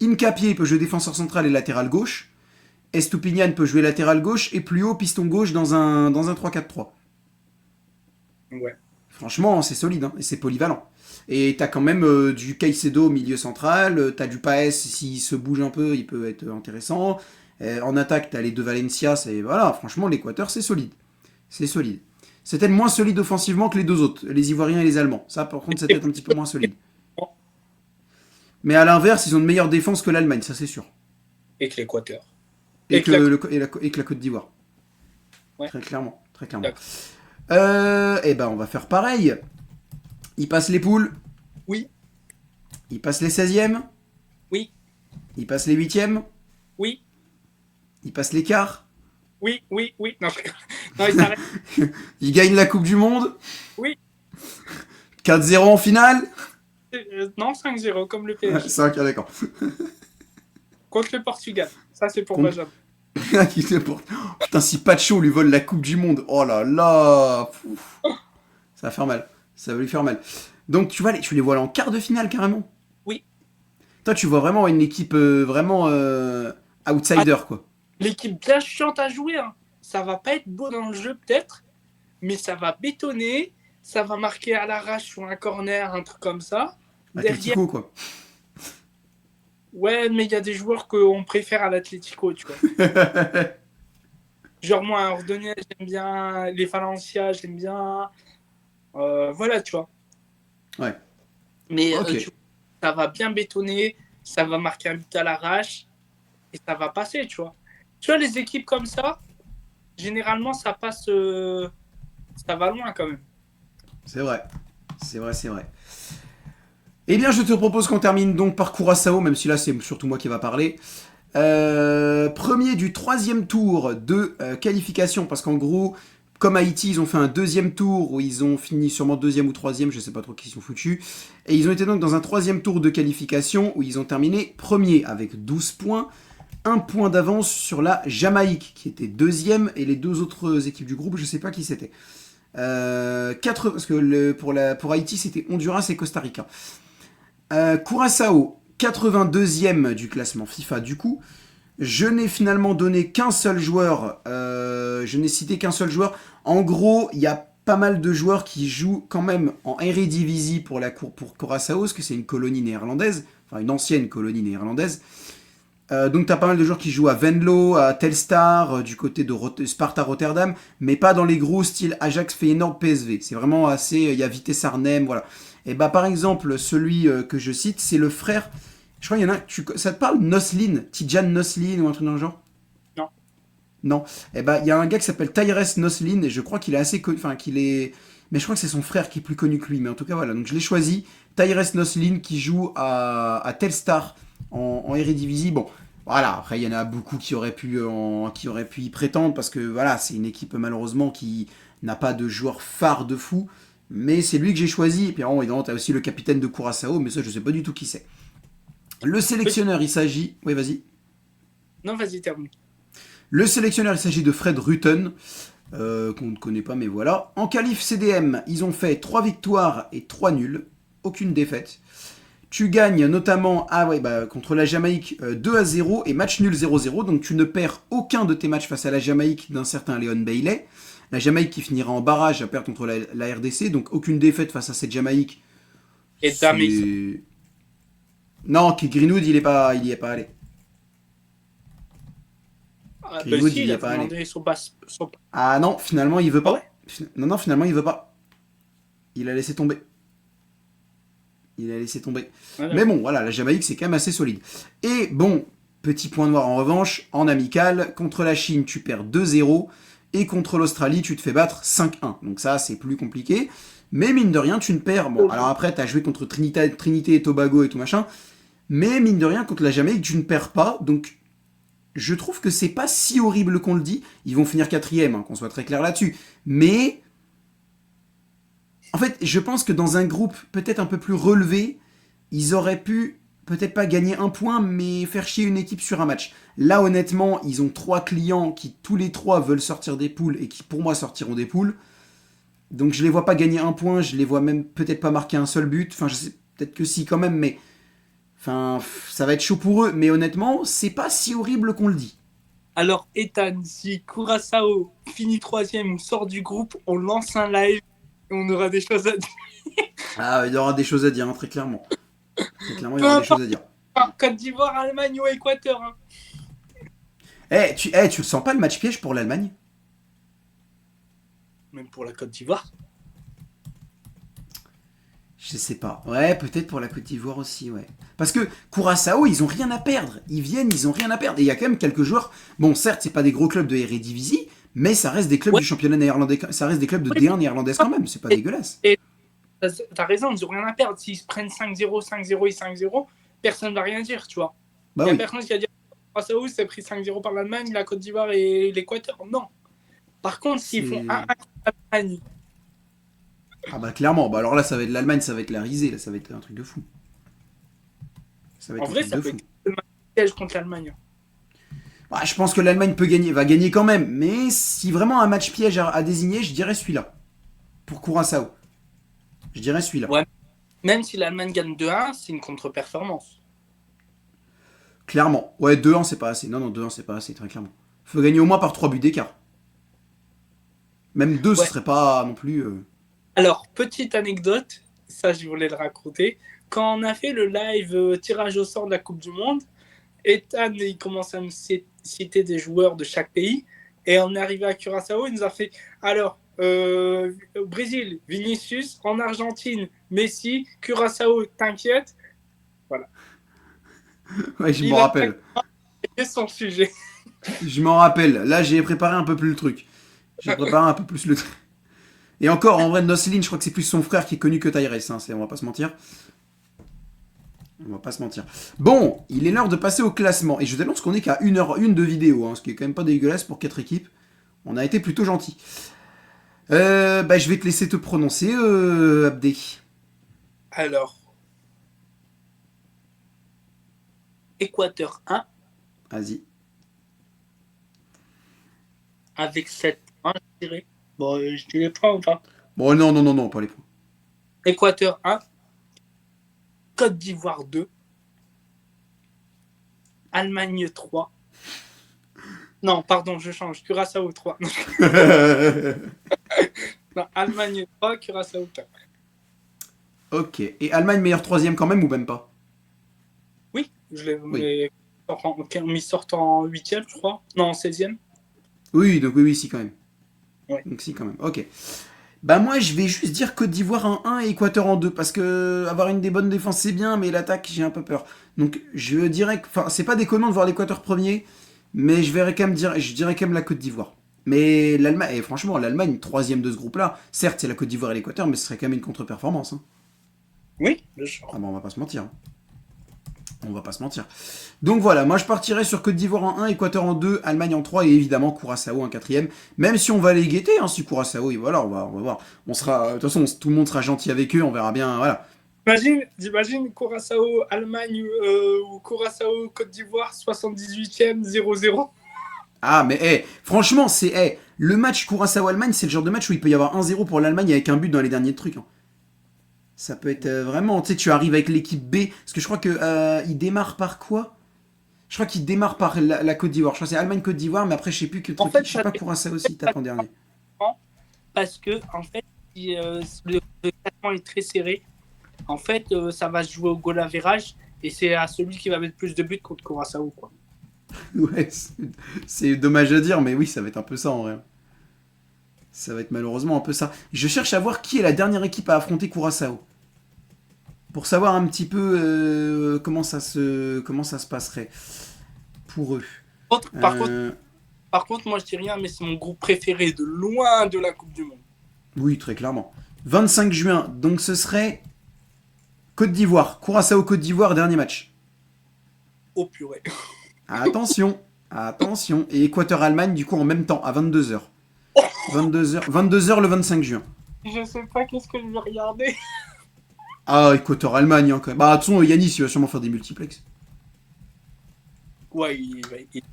Incapié, il peut jouer défenseur central et latéral gauche. Estupinian peut jouer latéral gauche et plus haut, piston gauche dans un 3-4-3. Ouais. Franchement, c'est solide, hein, et c'est polyvalent. Et t'as quand même du Caicedo au milieu central, t'as du Paes, s'il se bouge un peu, il peut être intéressant. En attaque, t'as les deux Valencia, voilà, franchement, l'Équateur, c'est solide. C'est solide. C'est peut-être moins solide offensivement que les deux autres, les Ivoiriens et les Allemands. Ça, par contre, c'est peut-être un petit peu moins solide. Mais à l'inverse, ils ont une meilleure défense que l'Allemagne, ça c'est sûr. Et que l'Équateur. Et que la Côte d'Ivoire. Ouais. Très clairement, très clairement. D'accord. Et ben, on va faire pareil. Ils passent les poules. Oui. Il passe les 16e. Oui. Il passe les 8e. Oui. Il passe les quarts. Oui. Non, non, il s'arrête. Il gagne la Coupe du Monde. Oui. 4-0 en finale. Non, 5-0, comme le PSG. 5, d'accord. Contre le Portugal. Ça, c'est pour Contre- Benjamin. Putain, si Pacho lui vole la Coupe du Monde, oh là là, ça va faire mal. Ça va lui faire mal. Donc tu les vois là en quart de finale carrément. Oui. Toi, tu vois vraiment une équipe vraiment outsider, quoi. L'équipe bien chiante à jouer. Hein. Ça va pas être beau dans le jeu, peut-être, mais ça va bétonner. Ça va marquer à l'arrache sur un corner, un truc comme ça. Derrière, Atletico, quoi. ouais, mais il y a des joueurs qu'on préfère à l'Atlético, tu vois. Genre moi, Ordonez, j'aime bien. Les Valencia, j'aime bien. Voilà, tu vois. Ouais. Mais Ok. ça va bien bétonner, ça va marquer un but à l'arrache et ça va passer, tu vois. Tu vois, les équipes comme ça, généralement, ça passe. Ça va loin quand même. C'est vrai. C'est vrai. Eh bien, je te propose qu'on termine donc par Curaçao, même si là, c'est surtout moi qui va parler. Premier du troisième tour de qualification, parce qu'en gros, comme Haïti, ils ont fait un deuxième tour où ils ont fini sûrement deuxième ou troisième, je sais pas trop qui sont foutus. Et ils ont été donc dans un troisième tour de qualification où ils ont terminé premier avec 12 points, un point d'avance sur la Jamaïque qui était deuxième et les deux autres équipes du groupe, je sais pas qui c'était. Parce que pour Haïti, c'était Honduras et Costa Rica. Curaçao, 82e du classement FIFA du coup. Je n'ai finalement donné qu'un seul joueur. Je n'ai cité qu'un seul joueur. En gros, il y a pas mal de joueurs qui jouent quand même en Eredivisie pour Curaçao, parce que c'est une colonie néerlandaise, enfin une ancienne colonie néerlandaise. Donc t'as pas mal de joueurs qui jouent à Venlo, à Telstar, du côté de Sparta Rotterdam, mais pas dans les gros styles Ajax, Feyenoord, PSV. C'est vraiment assez. Il y a Vitesse Arnhem, voilà. Et bah par exemple, celui que je cite, c'est le frère. Je crois qu'il y en a. Ça te parle Noslin, Tidjane Noslin ou un truc dans le genre? Non. Non. Et bah il y a un gars qui s'appelle Tyrese Noslin et je crois qu'il est assez connu. Enfin qu'il est. Mais je crois que c'est son frère qui est plus connu que lui. Mais en tout cas voilà. Donc je l'ai choisi. Tyrese Noslin qui joue à Telstar en Eredivisie. Bon. Voilà, après il y en a beaucoup qui auraient pu y prétendre parce que voilà, c'est une équipe malheureusement qui n'a pas de joueur phare de fou, mais c'est lui que j'ai choisi. Et puis évidemment, tu as aussi le capitaine de Curaçao, mais ça je sais pas du tout qui c'est. Le sélectionneur, il s'agit. Oui, vas-y. Non, vas-y, termine. Le sélectionneur, il s'agit de Fred Rutten, qu'on ne connaît pas, mais voilà. En qualif CDM, ils ont fait 3 victoires et 3 nuls, aucune défaite. Tu gagnes notamment contre la Jamaïque 2-0 et match nul 0-0. Donc tu ne perds aucun de tes matchs face à la Jamaïque d'un certain Leon Bailey. La Jamaïque qui finira en barrage à perdre contre la RDC. Donc aucune défaite face à cette Jamaïque. Et Dame, non, Greenwood, il y est pas allé. Greenwood, si, il il y a est pas allé. demandé son Ah non, finalement, il veut pas. Ouais. Non, finalement, il veut pas. Il a laissé tomber. Voilà. Mais bon, voilà, la Jamaïque, c'est quand même assez solide. Et bon, petit point noir en revanche, en amical, contre la Chine, tu perds 2-0. Et contre l'Australie, tu te fais battre 5-1. Donc ça, c'est plus compliqué. Mais mine de rien, tu ne perds. Bon, alors après, tu as joué contre Trinité et Tobago et tout machin. Mais mine de rien, contre la Jamaïque, tu ne perds pas. Donc, je trouve que c'est pas si horrible qu'on le dit. Ils vont finir 4ème, qu'on soit très clair là-dessus. Mais en fait, je pense que dans un groupe peut-être un peu plus relevé, ils auraient pu peut-être pas gagner un point, mais faire chier une équipe sur un match. Là, honnêtement, ils ont 3 clients qui tous les 3 veulent sortir des poules et qui pour moi sortiront des poules. Donc je les vois pas gagner un point, je les vois même peut-être pas marquer un seul but. Enfin, je sais peut-être que si quand même, mais enfin, ça va être chaud pour eux. Mais honnêtement, c'est pas si horrible qu'on le dit. Alors, Ethan, si Curaçao finit 3ème ou sort du groupe, on lance un live et on aura des choses à dire. Ah, il y aura des choses à dire, hein, très clairement. Très clairement, il y aura des choses à dire. Côte d'Ivoire, Allemagne ou Équateur. Hein. Tu le sens pas le match piège pour l'Allemagne? Même pour la Côte d'Ivoire. Je sais pas. Ouais, peut-être pour la Côte d'Ivoire aussi, ouais. Parce que Curaçao, ils ont rien à perdre. Ils viennent, ils ont rien à perdre. Et il y a quand même quelques joueurs. Bon, certes, c'est pas des gros clubs de Eredivisie, mais ça reste des clubs du championnat néerlandais. Ça reste des clubs de D1 néerlandaise quand même. C'est pas dégueulasse. Et t'as raison, ils ont rien à perdre. S'ils se prennent 5-0, 5-0 et 5-0, personne ne va rien dire, tu vois. Bah Il n'y a oui. personne qui va dire Curaçao s'est pris 5-0 par l'Allemagne, la Côte d'Ivoire et l'Équateur. Non. Par contre, s'ils font 1-1 C'est... contre l'Allemagne, Ah bah clairement, bah alors là ça va être l'Allemagne, ça va être la risée, là ça va être un truc de fou. Ça va en être un vrai, truc ça de peut fou. être le piège contre l'Allemagne. Ah, je pense que l'Allemagne peut gagner, va gagner quand même, mais si vraiment un match piège à désigner, je dirais celui-là. Pour Curaçao. Je dirais celui-là. Ouais. Même si l'Allemagne gagne 2-1, c'est une contre-performance. Clairement. Ouais, 2-1 c'est pas assez. Non, non, 2-1 c'est pas assez, très clairement. Faut gagner au moins par 3 buts d'écart. Même 2 ce Ouais. serait pas non plus... Alors, petite anecdote, ça je voulais le raconter. Quand on a fait le live tirage au sort de la Coupe du Monde, Ethan il commence à me citer des joueurs de chaque pays. Et on est arrivé à Curaçao, il nous a fait alors, au Brésil, Vinicius, en Argentine, Messi, Curaçao, t'inquiète. Voilà. Ouais, je m'en Il a rappelle. attaqué son sujet. Je m'en rappelle. Là, j'ai préparé un peu plus le truc. J'ai préparé un peu plus le truc. Et encore, en vrai, Nosselin, je crois que c'est plus son frère qui est connu que Tyrese. Hein, on va pas se mentir. On va pas se mentir. Bon, il est l'heure de passer au classement. Et je vous annonce qu'on est qu'à 1h01 de vidéo, hein, ce qui est quand même pas dégueulasse pour 4 équipes. On a été plutôt gentil. Bah, je vais te laisser te prononcer, Abdé. Alors, Équateur 1, Vas-y. avec 7 points, je dirais. Bon, je dirais pas ou pas. Bon, non, non, non, non, pas les points. Équateur 1, Côte d'Ivoire 2, Allemagne 3. Non, pardon, je change. Curaçao 3. Non, Allemagne 3, Curaçao 4. Ok. Et Allemagne meilleur troisième quand même ou même pas? Oui, je l'ai Oui. mis sortent en 8e, je crois. Non, en 16e. Oui, donc oui, oui, si quand même. Ouais. Donc si quand même. Ok. Bah moi je vais juste dire Côte d'Ivoire en 1 et Équateur en 2 parce que avoir une des bonnes défenses c'est bien mais l'attaque j'ai un peu peur. Donc je dirais que enfin c'est pas déconnant de voir l'Équateur premier mais je dirais quand même la Côte d'Ivoire. Mais l'Allemagne et franchement l'Allemagne troisième de ce groupe là, certes c'est la Côte d'Ivoire et l'Équateur mais ce serait quand même une contre-performance. Hein. Oui, bien sûr. Ah bah on va pas se mentir. Hein. On va pas se mentir. Donc voilà, moi je partirais sur Côte d'Ivoire en 1, Équateur en 2, Allemagne en 3 et évidemment Curaçao en 4ème. Même si on va les guetter, hein, si Curaçao, et voilà, on va voir. On sera, de toute façon, tout le monde sera gentil avec eux, on verra bien, voilà. Imagine Curaçao, Allemagne ou Curaçao, Côte d'Ivoire, 78e, 0-0. Ah, mais franchement, le match Curaçao-Allemagne, c'est le genre de match où il peut y avoir 1-0 pour l'Allemagne avec un but dans les derniers trucs. Hein. Ça peut être vraiment, tu sais, tu arrives avec l'équipe B, parce que je crois que il démarre par quoi? Je crois qu'il démarre par la Côte d'Ivoire. Je crois que c'est Allemagne-Côte d'Ivoire, mais après, je sais plus que En truc. fait, Je sais pas Curaçao aussi tape en dernier. parce que en fait, le classement est très serré. En fait, ça va se jouer au goal average et c'est à celui qui va mettre plus de buts contre Curaçao, quoi. Ouais, c'est dommage à dire, mais oui, ça va être un peu ça en vrai. Ça va être malheureusement un peu ça. Je cherche à voir qui est la dernière équipe à affronter Curaçao. Pour savoir un petit peu comment ça se passerait pour eux. Par contre, moi je dis rien, mais c'est mon groupe préféré de loin de la Coupe du Monde. Oui, très clairement. 25 juin, donc ce serait Côte d'Ivoire. Curaçao-Côte d'Ivoire, dernier match. Oh purée. Attention, attention. Et Équateur-Allemagne, du coup, en même temps, à 22h. 22h le 25 juin. Je sais pas qu'est-ce que je vais regarder. Ah, Équateur-Allemagne, hein, quand même. Bah, de toute façon, Yanis, il va sûrement faire des multiplex. Ouais,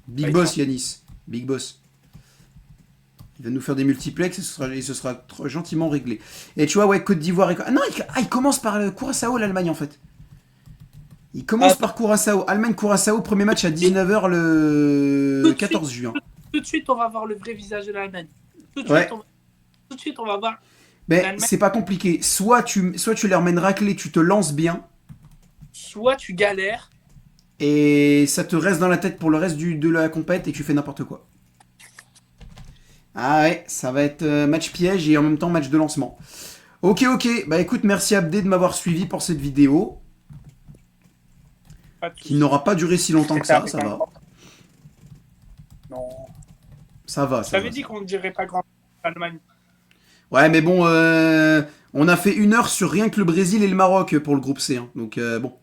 Big Boss, Yanis. Big Boss. Il va nous faire des multiplex et ce sera gentiment réglé. Et tu vois, ouais, Côte d'Ivoire et... Ah non, il commence par le Curaçao, l'Allemagne, en fait. Il commence par Curaçao. Allemagne-Curaçao, premier match à 19h le 14 juin. Tout de suite, on va voir le vrai visage de l'Allemagne. Tout de suite, on va voir. Mais c'est pas compliqué. Soit tu les remènes raclés, tu te lances bien. Soit tu galères. Et ça te reste dans la tête pour le reste de la compète et tu fais n'importe quoi. Ah ouais, ça va être match piège et en même temps match de lancement. Ok, bah écoute, merci Abdé de m'avoir suivi pour cette vidéo. Qui n'aura pas duré si longtemps que ça va. Non. Ça va, ça. J'avais dit qu'on ne dirait pas grand Allemagne. Ouais, mais bon, On a fait 1 heure sur rien que le Brésil et le Maroc pour le groupe C. Hein. Donc bon.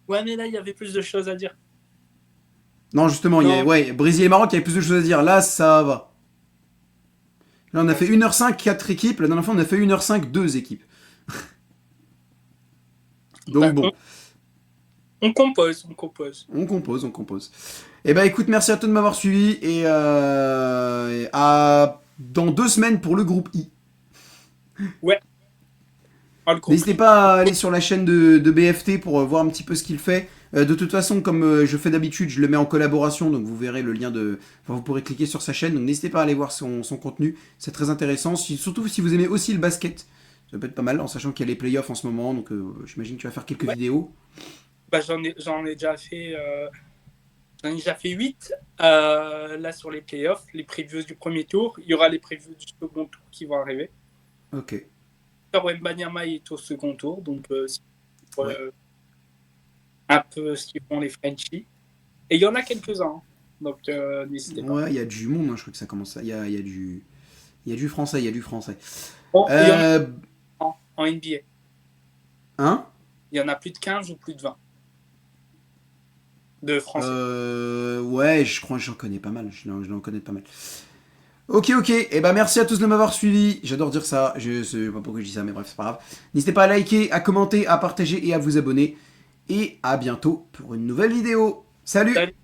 Ouais, mais là, il y avait plus de choses à dire. Non, justement, Non, ouais, Brésil et Maroc, il y avait plus de choses à dire. Là, ça va. Là, on a fait 1h05, 4 équipes. La dernière fois, on a fait 1h05, 2 équipes. Donc bah, bon, on compose, on compose. on compose, on compose. Eh ben écoute, merci à toi de m'avoir suivi et à dans 2 semaines pour le groupe I. Ouais, on le N'hésitez compris. pas à aller sur la chaîne de BFT pour voir un petit peu ce qu'il fait. De toute façon, comme je fais d'habitude, je le mets en collaboration, donc vous verrez le lien de... Enfin, vous pourrez cliquer sur sa chaîne, donc n'hésitez pas à aller voir son contenu, c'est très intéressant. Surtout si vous aimez aussi le basket, ça peut être pas mal, en sachant qu'il y a les playoffs en ce moment, donc j'imagine que tu vas faire quelques Ouais, vidéos. bah, j'en ai déjà fait. J'en ai déjà fait 8 là sur les playoffs, les previews du premier tour. Il y aura les previews du second tour qui vont arriver. Ok, Wembanyama est au second tour, donc c'est ouais. un peu ce qu'ils font les Frenchies. Et il y en a quelques-uns, hein. Donc n'hésitez pas. Ouais, il y a du monde, hein, je crois que ça commence à... Il y a du français, il y a du français. Bon, il y en a Euh... en NBA. Hein. Il y en a plus de 15 ou plus de 20 de français. Ouais, je crois que j'en connais pas mal, je n'en connais pas mal. Ok, ok. Et ben merci à tous de m'avoir suivi. J'adore dire ça. Je sais pas pourquoi je dis ça, mais bref, c'est pas grave. N'hésitez pas à liker, à commenter, à partager et à vous abonner. Et à bientôt pour une nouvelle vidéo. Salut! Salut.